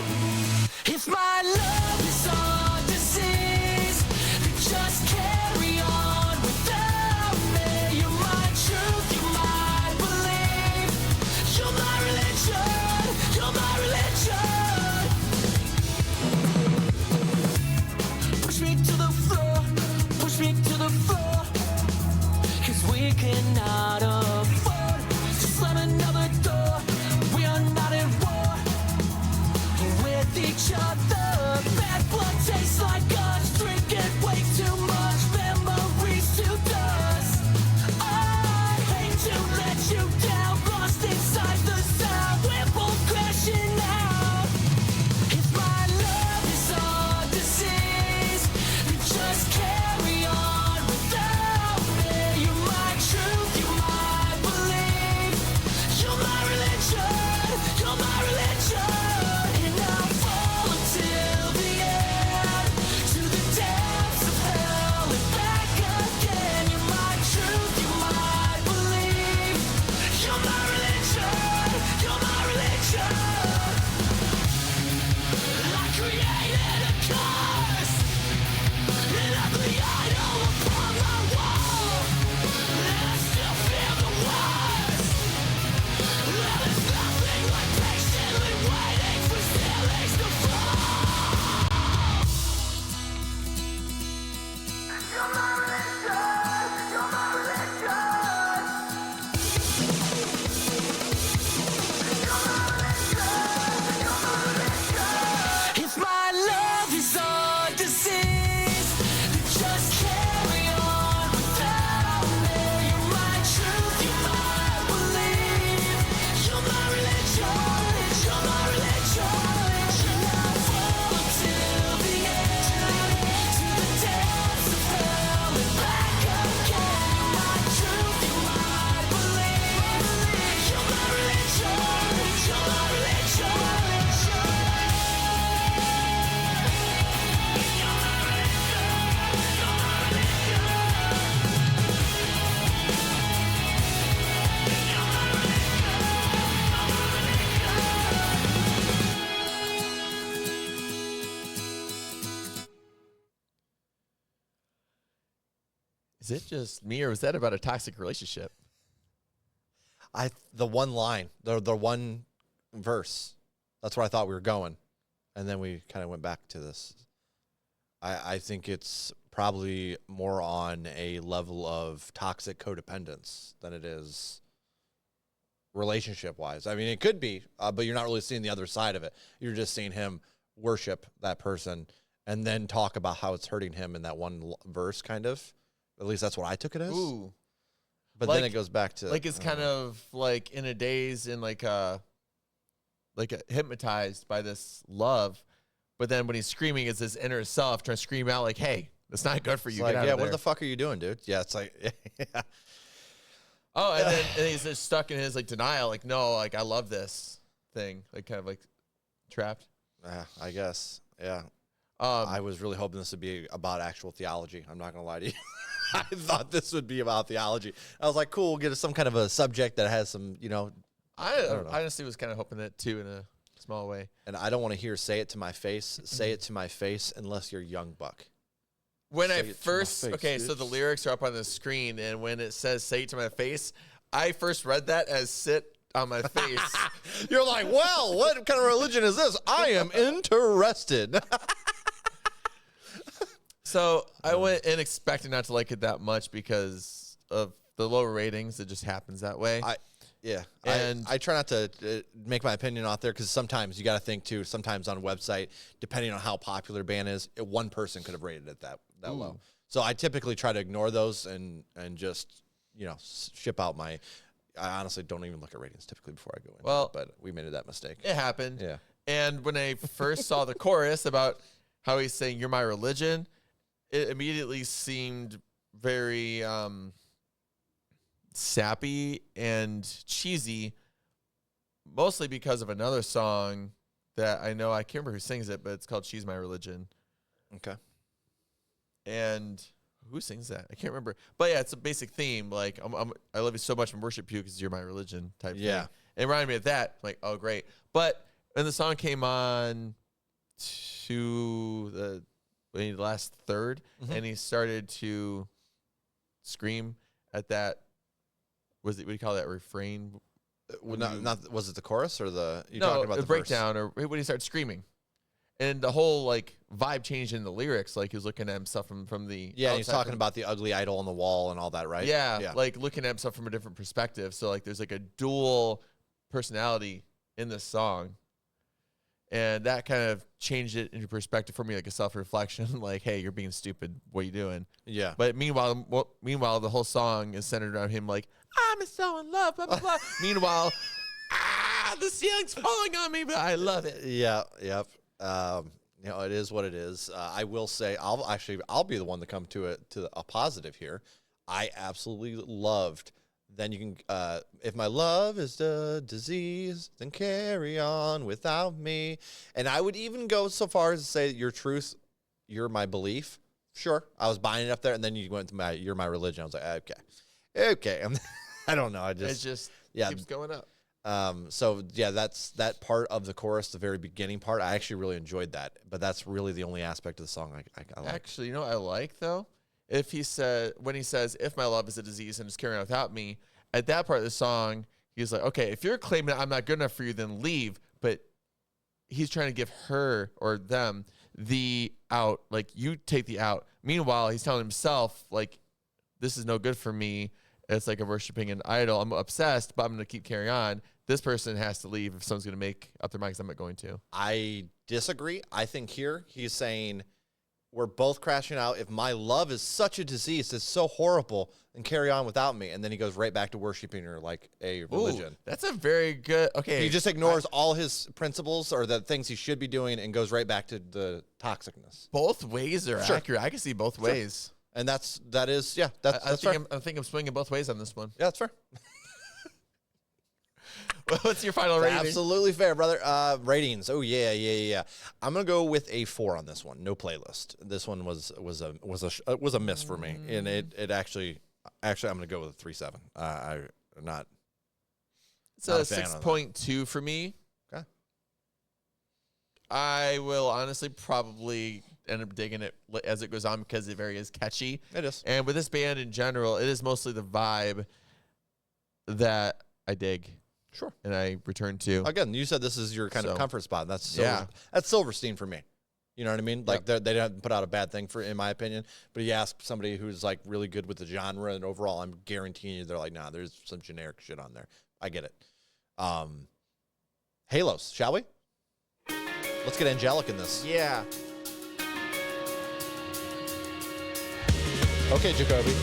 If my love is a disease, then just carry on without me. You're my truth, you're my belief. You're my religion, you're my religion. Push me to the floor, push me to the floor. 'Cause we cannot afford to slam another door. We are not at war with each other. Bad blood tastes like us, drinking way too much, memories to dust. I hate to let you down, lost inside the sound. We're both crashing out. If my love is a disease, then just carry on without me. You're Just carry on without me. You're my truth, you're my belief. You're my religion, you're my religion. I follow till the end, to the depths of hell and back again. You're my truth, you're my belief. You're my religion, you're my religion. Is it just me, or was that about a toxic relationship? The one line, the one verse. That's where I thought we were going, and then we kind of went back to this. I think it's probably more on a level of toxic codependence than it is relationship-wise. I mean, it could be, but you're not really seeing the other side of it. You're just seeing him worship that person and then talk about how it's hurting him in that one verse, kind of. At least that's what I took it as. Ooh. But then it goes back to like it's kind of like in a daze and like hypnotized by this love, but then when he's screaming, it's his inner self trying to scream out like, "Hey, that's not good for you." Like, Get out yeah, of there. what the fuck are you doing, dude? Yeah, it's like, yeah. Oh, and then he's just stuck in his like denial, like, no, like I love this thing, like kind of like trapped. I guess, yeah. I was really hoping this would be about actual theology. I'm not gonna lie to you. I thought this would be about theology. I was like, cool, we'll get some kind of a subject that has some, I honestly was kind of hoping that too in a small way. And I don't want to hear "say it to my face." Say it to my face, unless you're Young Buck. When Say I it to my first, face, okay, bitch. so the lyrics are up on the screen, and when it says "say it to my face," I first read that as "sit on my face." You're like, well, what kind of religion is this? I am interested. So I went in expecting not to like it that much because of the lower ratings. It just happens that way. And I try not to make my opinion out there because sometimes you got to think too. Sometimes on a website, depending on how popular a band is, one person could have rated it that low. So I typically try to ignore those and just ship out my. I honestly don't even look at ratings typically before I go in. Well, but we made that mistake. It happened. Yeah. And when I first saw the chorus about how he's saying "you're my religion," it immediately seemed very sappy and cheesy, mostly because of another song that I know, I can't remember who sings it, but it's called "She's My Religion." Okay. And who sings that? I can't remember. But yeah, it's a basic theme. Like, I love you so much and worship you because you're my religion type thing. It reminded me of that. Like, oh, great. But when the song came on to the last third, and he started to scream at that, what do you call that, refrain? Not was it the chorus or talking about the breakdown verse? Or when he started screaming, and the whole like vibe changed in the lyrics. Like he was looking at himself from the he's talking about the ugly idol on the wall and all that, right? Yeah, like looking at himself from a different perspective. So like there's like a dual personality in this song, and that kind of changed it into perspective for me, like a self-reflection. Like, hey, you're being stupid. What are you doing? Yeah. But meanwhile, the whole song is centered around him. Like, I'm so in love. Blah blah blah. Meanwhile, the ceiling's falling on me, but I love it. Yeah. Yep. It is what it is. I will say, I'll be the one to come to a positive here. I absolutely loved. Then you can, if my love is the disease, then carry on without me. And I would even go so far as to say, your truth, you're my belief. Sure, I was buying it up there, and then you went to you're my religion. I was like, okay. I don't know. It just keeps going up. So yeah, that's that part of the chorus, the very beginning part. I actually really enjoyed that, but that's really the only aspect of the song I like. Actually, you know what I like though? When he says, "If my love is a disease and is carrying on without me," at that part of the song, he's like, "Okay, if you're claiming I'm not good enough for you, then leave." But he's trying to give her or them the out, like you take the out. Meanwhile, he's telling himself, like, "This is no good for me. It's like I'm worshiping an idol. I'm obsessed, but I'm going to keep carrying on. This person has to leave if someone's going to make up their mind because I'm not going to." I disagree. I think here he's saying, we're both crashing out. If my love is such a disease, it's so horrible, and carry on without me. And then he goes right back to worshiping her like a religion. Ooh, that's a very good. Okay, he just ignores all his principles or the things he should be doing and goes right back to the toxicness. Both ways are accurate. I can see both ways. And that's fair. I think I'm swinging both ways on this one. Yeah, that's fair. What's your final rating? Absolutely fair, brother. Ratings. Oh yeah. I'm gonna go with a 4 on this one. No playlist. This one was a miss for me, and it actually I'm gonna go with a 3.7. I'm not. It's a 6.2 for me. Okay. I will honestly probably end up digging it as it goes on because it very is catchy. It is. And with this band in general, it is mostly the vibe that I dig. Sure. And I return to. Again, you said this is your kind of comfort spot. That's Silverstein for me. You know what I mean? Like they didn't put out a bad thing in my opinion. But you ask somebody who's like really good with the genre and overall, I'm guaranteeing you they're like, nah, there's some generic shit on there. I get it. Halos, shall we? Let's get angelic in this. Yeah. Okay, Jacoby.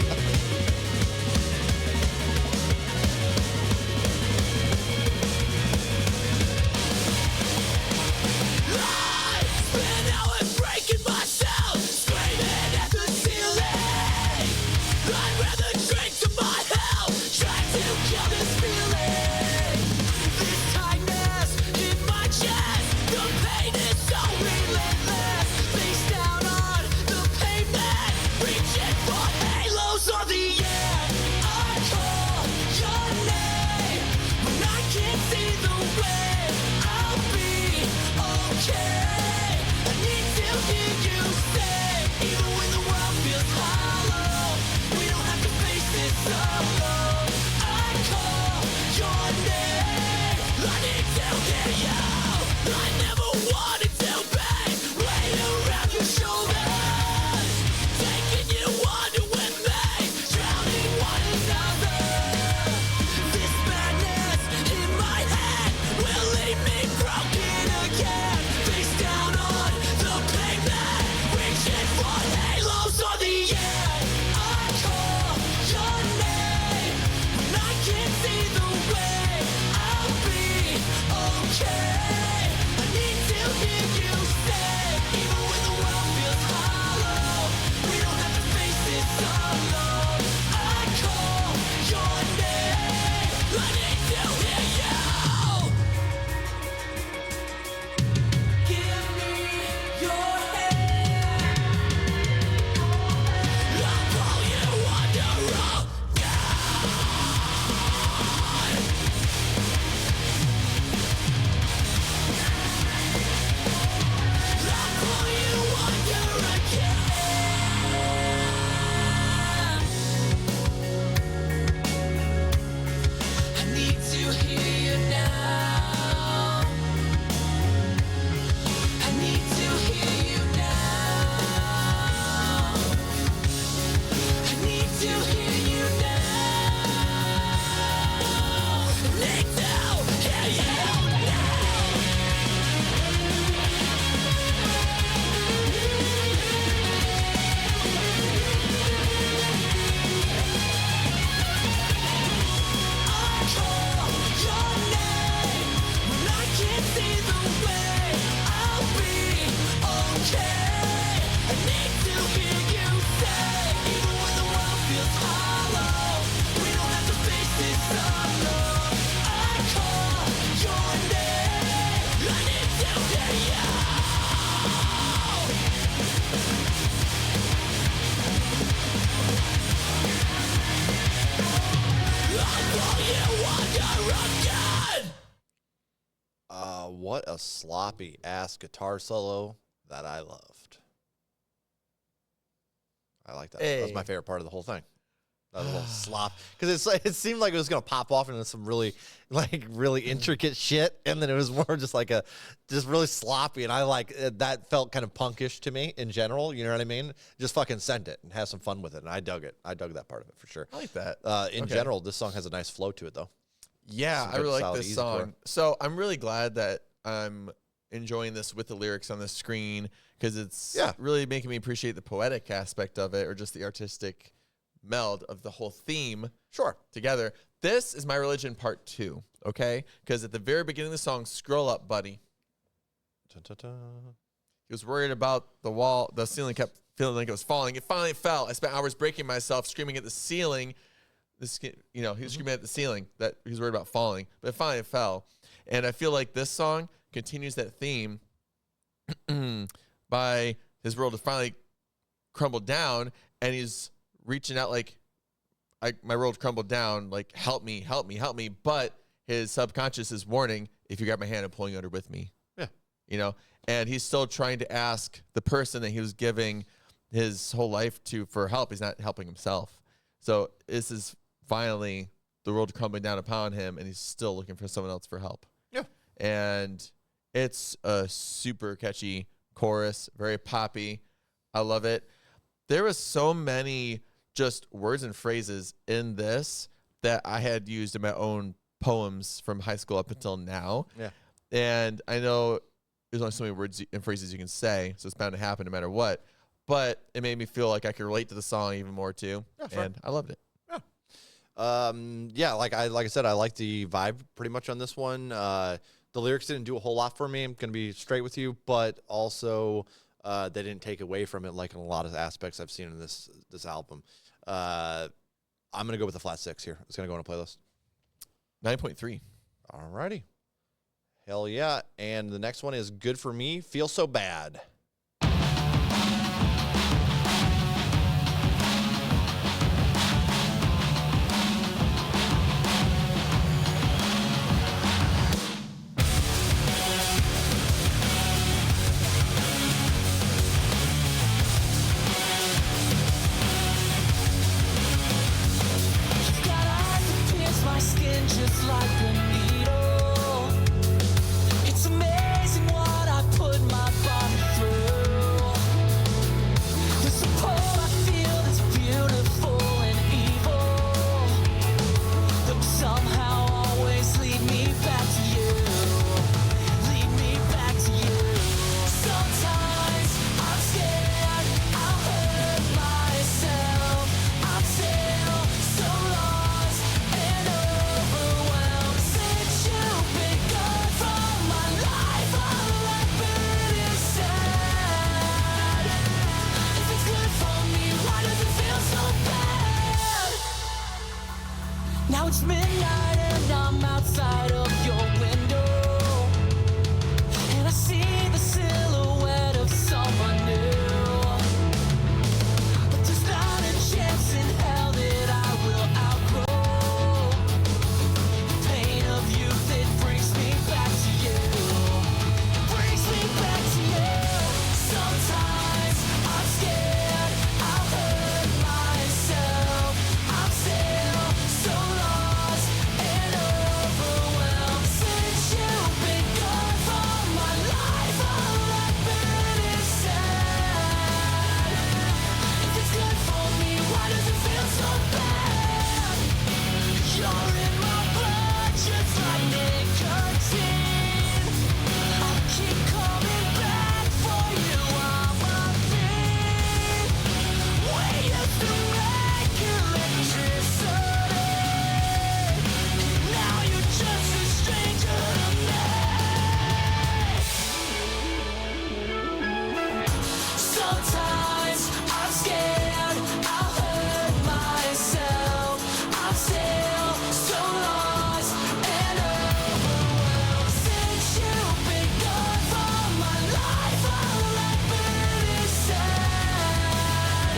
What a sloppy ass guitar solo that I loved. I like that. That was my favorite part of the whole thing. That was a little slop because it seemed like it was gonna pop off into some really intricate shit, and then it was more just really sloppy. And I that felt kind of punkish to me in general. You know what I mean? Just fucking send it and have some fun with it. And I dug it. I dug that part of it for sure. I like that. In general, this song has a nice flow to it, though. Yeah, I really like this song. So I'm really glad that I'm enjoying this with the lyrics on the screen because it's really making me appreciate the poetic aspect of it or just the artistic meld of the whole theme together. This is My Religion Part 2, okay? Because at the very beginning of the song, scroll up, buddy. Da-da-da. He was worried about the wall. The ceiling kept feeling like it was falling. It finally fell. I spent hours breaking myself, screaming at the ceiling. He was screaming at the ceiling that he was worried about falling, but it finally fell. And I feel like this song continues that theme by his world has finally crumbled down, and he's reaching out like, my world crumbled down, like, help me, help me, help me. But his subconscious is warning, if you grab my hand, I'm pulling you under with me. Yeah. And he's still trying to ask the person that he was giving his whole life to for help. He's not helping himself. So this is finally the world crumbling down upon him, and he's still looking for someone else for help. Yeah. And it's a super catchy chorus, very poppy. I love it. There was so many just words and phrases in this that I had used in my own poems from high school up until now. Yeah. And I know there's only so many words and phrases you can say, so it's bound to happen no matter what. But it made me feel like I could relate to the song even more too. Yeah, and I loved it. Like I said, I like the vibe pretty much on this one. The lyrics didn't do a whole lot for me. I'm gonna be straight with you, but also they didn't take away from it like in a lot of aspects I've seen in this album. I'm gonna go with the flat 6 here. It's gonna go on a playlist. 9.3. Alrighty. Hell yeah. And the next one is Good For Me, Feel So Bad. Just like a needle. It's amazing what I put my body through. The support I feel is beautiful and evil. But somehow always lead me back to you. Lead me back to you. Sometimes I'm scared I'll hurt myself. I'm still so lost and overwhelmed. Since you've been gone from my life, all I've been is sad. If it's good for me, why does it feel so bad? Now it's midnight and I'm outside of your window, and I see the silhouette of someone new. But there's not a chance in hell that I will outgrow the pain of youth. It brings me back to you. Brings me back to you. Sometimes I'm scared I'll hurt myself. I'm still so lost and overwhelmed. Since you've been gone from my life, all I've been is sad. If it's good for me, why does it feel so bad? You're in my blood just like nicotine. I keep coming back for you on my feet. We used to make electricity. Now you're just a stranger to me. Sometimes I'm scared I'll hurt myself. I'm still so lost and overwhelmed. Since you've been gone from my life, all I've been is sad.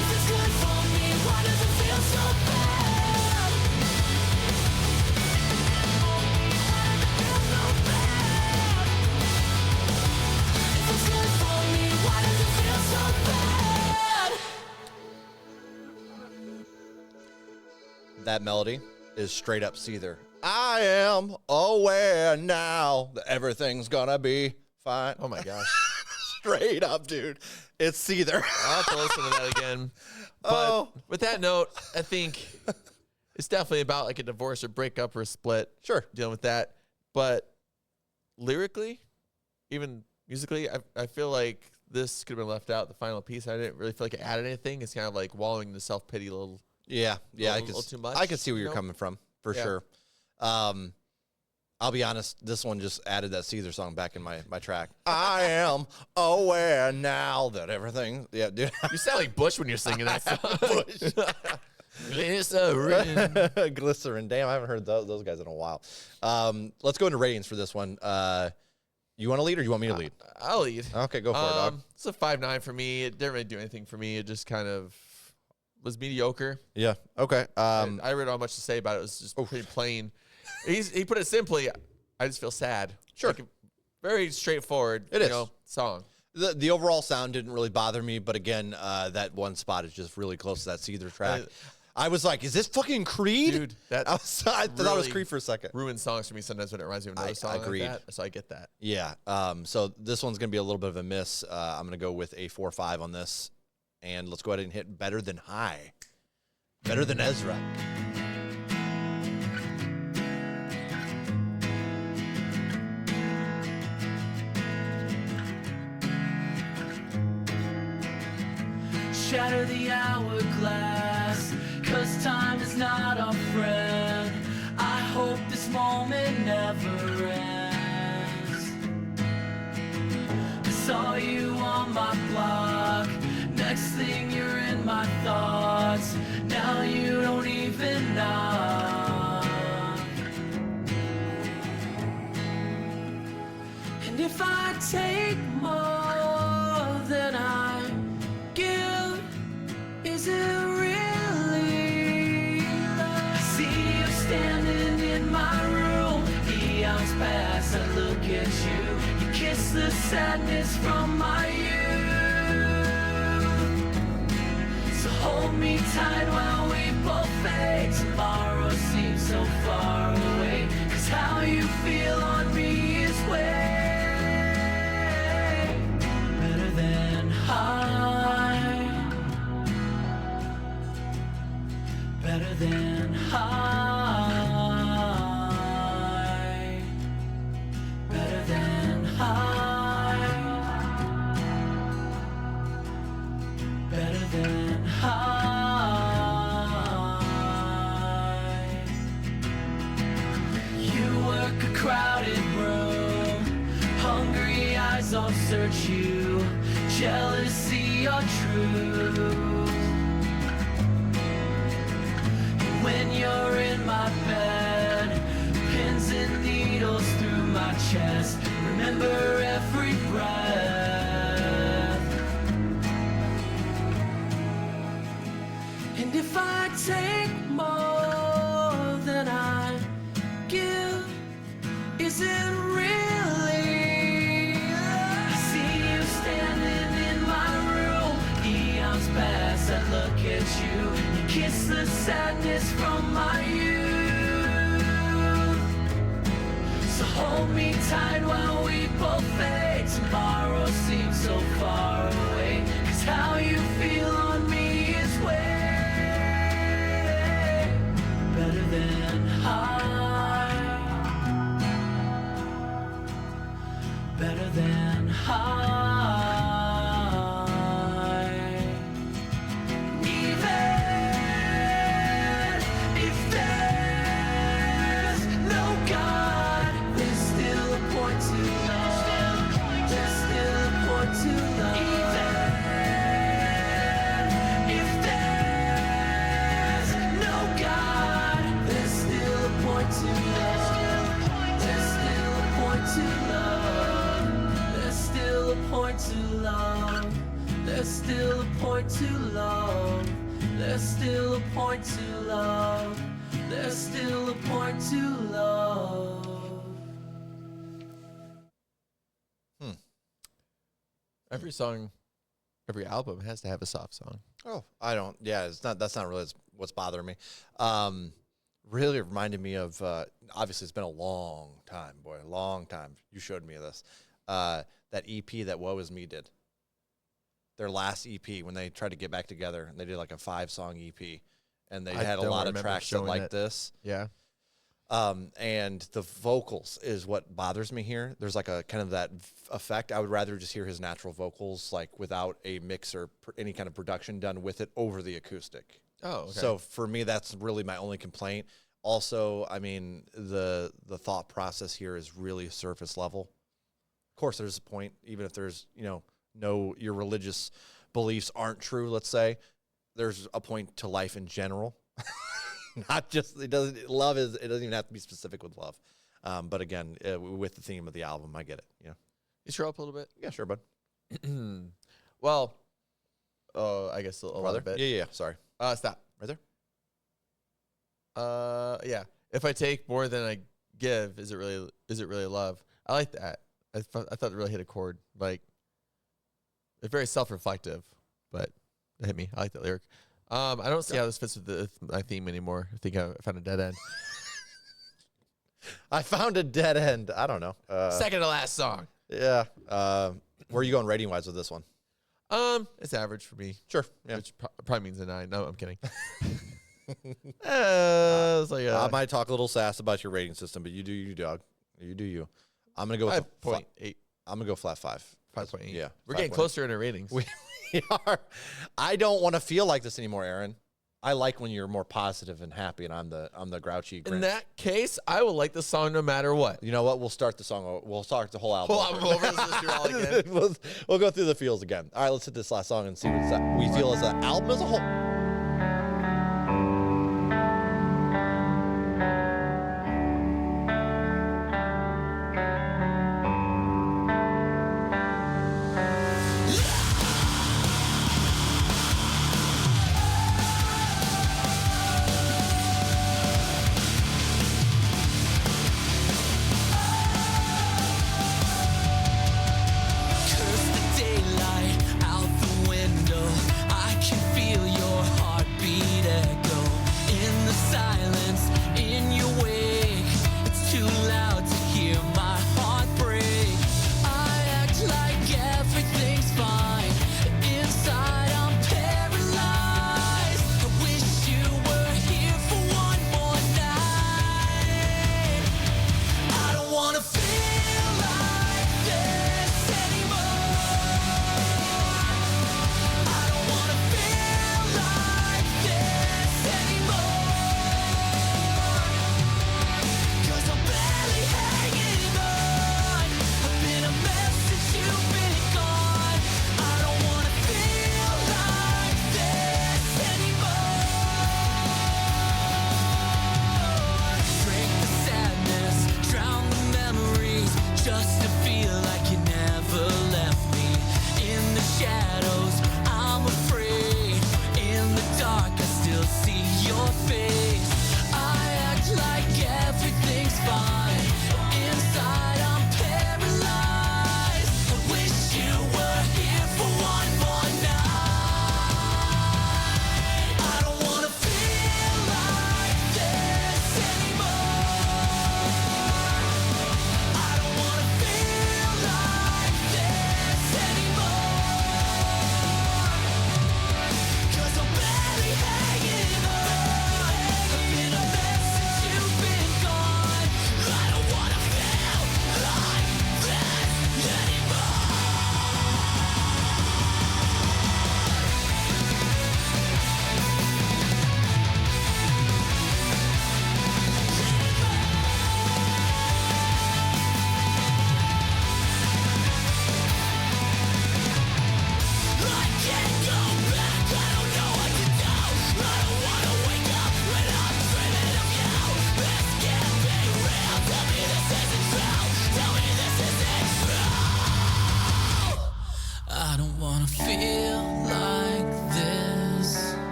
If it's good for me, why does it feel so bad? If it's good for me, why does it feel so bad? That melody is straight up Seether. I am aware now that everything's gonna be fine. Oh my gosh. Straight up, dude. It's Seether. I'll have to listen to that again. But with that note, I think it's definitely about like a divorce or breakup or a split. Sure. Dealing with that. But lyrically, even musically, I feel like this could have been left out. The final piece, I didn't really feel like it added anything. It's kind of like wallowing in the self pity a little. Yeah, a little too much. I could see where you're coming from for sure. I'll be honest, this one just added that Caesar song back in my track. I am aware now that everything. Yeah, dude. You sound like Bush when you're singing that song. Bush. Glycerin. Glycerin. Damn, I haven't heard those guys in a while. Let's go into ratings for this one. You want to lead or you want me to lead? I'll lead. Okay, go for it, dog. It's a 5.9 for me. It didn't really do anything for me. It just kind of was mediocre. Yeah. Okay. I really don't have much to say about it. It was just pretty plain. He put it simply. I just feel sad. Sure. Like very straightforward. Song. The overall sound didn't really bother me, but again, that one spot is just really close to that Caesar track. I was like, "Is this fucking Creed?" Dude, I thought it was Creed for a second. Ruins songs for me sometimes when it reminds me of another song like that. So I get that. Yeah. So this one's gonna be a little bit of a miss. I'm gonna go with a 4.5 on this, and let's go ahead and hit better than high, better than Ezra. Shatter the hourglass, 'cause time is not our friend. I hope this moment never ends. I saw you on my block, next thing you're in my thoughts. Now you don't even knock. And if I take more than I give, is it really love? See you standing in my room, eons pass, I look at you. You kiss the sadness from my youth. So hold me tight while we both fade. Tomorrow seems so far away, 'cause how you feel on me is way better than high. Better than high. Better than high. Better than high. You work a crowded room, hungry eyes all search you, jealousy or truth. When you're in my bed, pins and needles through my chest, remember every breath. And if I take more than I give, is it really love? I see you standing in my room, eons pass, I look at you. Kiss the sadness from my youth. So hold me tight while we both fade. Tomorrow seems so far away, 'cause how you feel on me is way better than high. Better than high. There's still a point to love. There's still a point to love. There's still a point to love. Every song, every album has to have a soft song. Oh, I don't. Yeah, it's not. That's not really what's bothering me. Really reminded me of. Obviously, it's been a long time, boy, a long time. You showed me this. That EP that Woe Is Me did. Their last EP when they tried to get back together, and they did like a 5-song EP, and they had a lot of tracks that like this. Yeah. And the vocals is what bothers me here. There's like a kind of that effect. I would rather just hear his natural vocals, like without a mix or any kind of production done with it over the acoustic. Oh, okay. So for me, that's really my only complaint. Also, I mean, the thought process here is really surface level. Of course, there's a point, even if there's, your religious beliefs aren't true, let's say, there's a point to life in general. Not just, it doesn't even have to be specific with love. But again, with the theme of the album, I get it. You scroll up a little bit? Yeah, sure, bud. Well, I guess a little bit. Yeah. Sorry. Stop. Right there? Yeah. If I take more than I give, is it really love? I like that. I thought it really hit a chord. Like, it's very self-reflective, but it hit me. I like that lyric. I don't see how this fits with my theme anymore. I think I found a dead end. I found a dead end. I don't know. Second to last song. Yeah. Where are you going rating-wise with this one? It's average for me. Sure. Yeah. Which probably means a 9. No, I'm kidding. It's like I might talk a little sass about your rating system, but you do you, dog. You do you. I'm gonna go with 5.8. I'm gonna go flat 5. 5.8. Yeah. We're getting closer in our ratings. We are. I don't want to feel like this anymore, Aaron. I like when you're more positive and happy, and I'm the grouchy Grinch. In that case, I will like the song no matter what. You know what? We'll start the song. We'll start the whole album. Let's listen to it all again. We'll go through the feels again. All right, let's hit this last song and see what we feel as an album as a whole. Curse the daylight out the window. I can feel your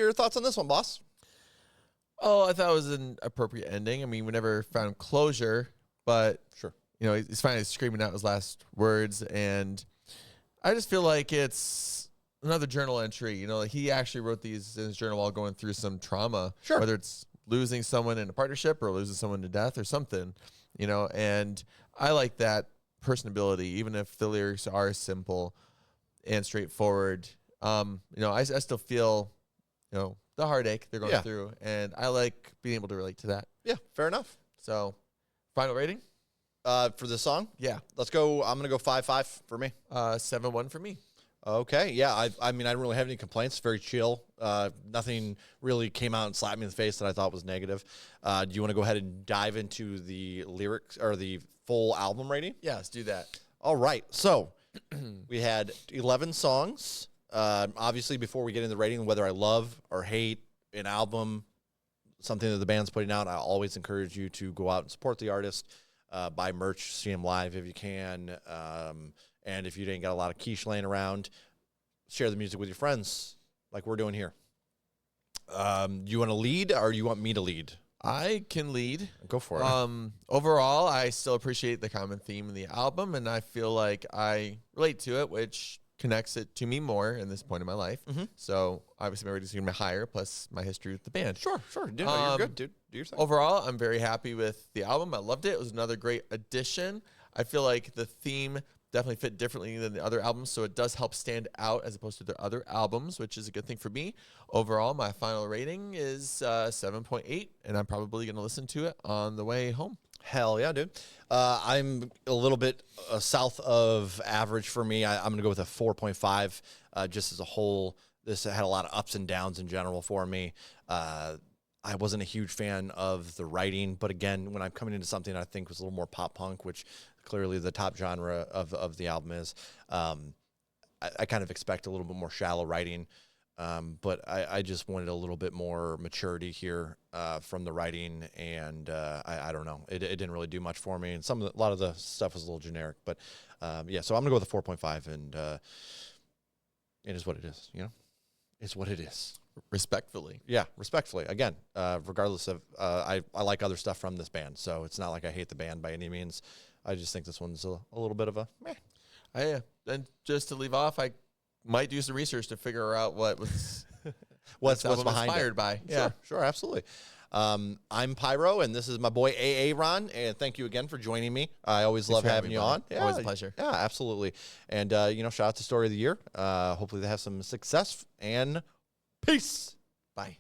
your thoughts on this one, boss? Oh, I thought it was an appropriate ending. I mean, we never found closure, but Sure. you know, he's finally screaming out his last words, and I just feel like it's another journal entry. You know, like he actually wrote these in his journal while going through some trauma, Sure. whether it's losing someone in a partnership or losing someone to death or something, you know, and I like that personability, even if the lyrics are simple and straightforward. You know, I still feel, you know, the heartache they're going through, and I like being able to relate to that. Yeah, fair enough. So, final rating? For this song? Yeah. Let's go. I'm going to go 5-5 for me. 7-1 for me. Okay. Yeah. I mean, I didn't really have any complaints. Very chill. Nothing really came out and slapped me in the face that I thought was negative. Do you want to go ahead and dive into the lyrics or the full album rating? Yeah, let's do that. All right. So we had 11 songs. Obviously, before we get into the rating, whether I love or hate an album, something that the band's putting out, I always encourage you to go out and support the artist. Buy merch, see them live if you can. And if you didn't got a lot of quiche laying around, share the music with your friends like we're doing here. You want to lead or you want me to lead? I can lead. Go for it. Overall, I still appreciate the common theme in the album, and I feel like I relate to it, which connects it to me more in this point in my life. Mm-hmm. So obviously my rating's going to be higher, plus my history with the band. Sure. Dude, no, you're good, dude. Do your thing. Overall, I'm very happy with the album. I loved it. It was another great addition. I feel like the theme definitely fit differently than the other albums, so it does help stand out as opposed to their other albums, which is a good thing for me. Overall, my final rating is 7.8, and I'm probably going to listen to it on the way home. Hell yeah, dude. I'm a little bit south of average for me. I'm going to go with a 4.5 just as a whole. This had a lot of ups and downs in general for me. I wasn't a huge fan of the writing, but again, when I'm coming into something I think was a little more pop punk, which clearly the top genre of the album is, I kind of expect a little bit more shallow writing. But I just wanted a little bit more maturity here from the writing, and I don't know. It didn't really do much for me, and a lot of the stuff was a little generic. But yeah, so I'm gonna go with a 4.5, and it is what it is. You know, it's what it is. Respectfully. Yeah, respectfully. Again, regardless of I like other stuff from this band, so it's not like I hate the band by any means. I just think this one's a little bit of a meh. And just to leave off, I might do some research to figure out what was what's behind inspired it. by. Sure, absolutely. I'm Pyro, and this is my boy A.R.S.O.N, and thank you again for joining me. I always love having you on. Yeah, always a pleasure. Yeah, absolutely. And shout out to Story of the Year. Hopefully they have some success, and peace. Bye.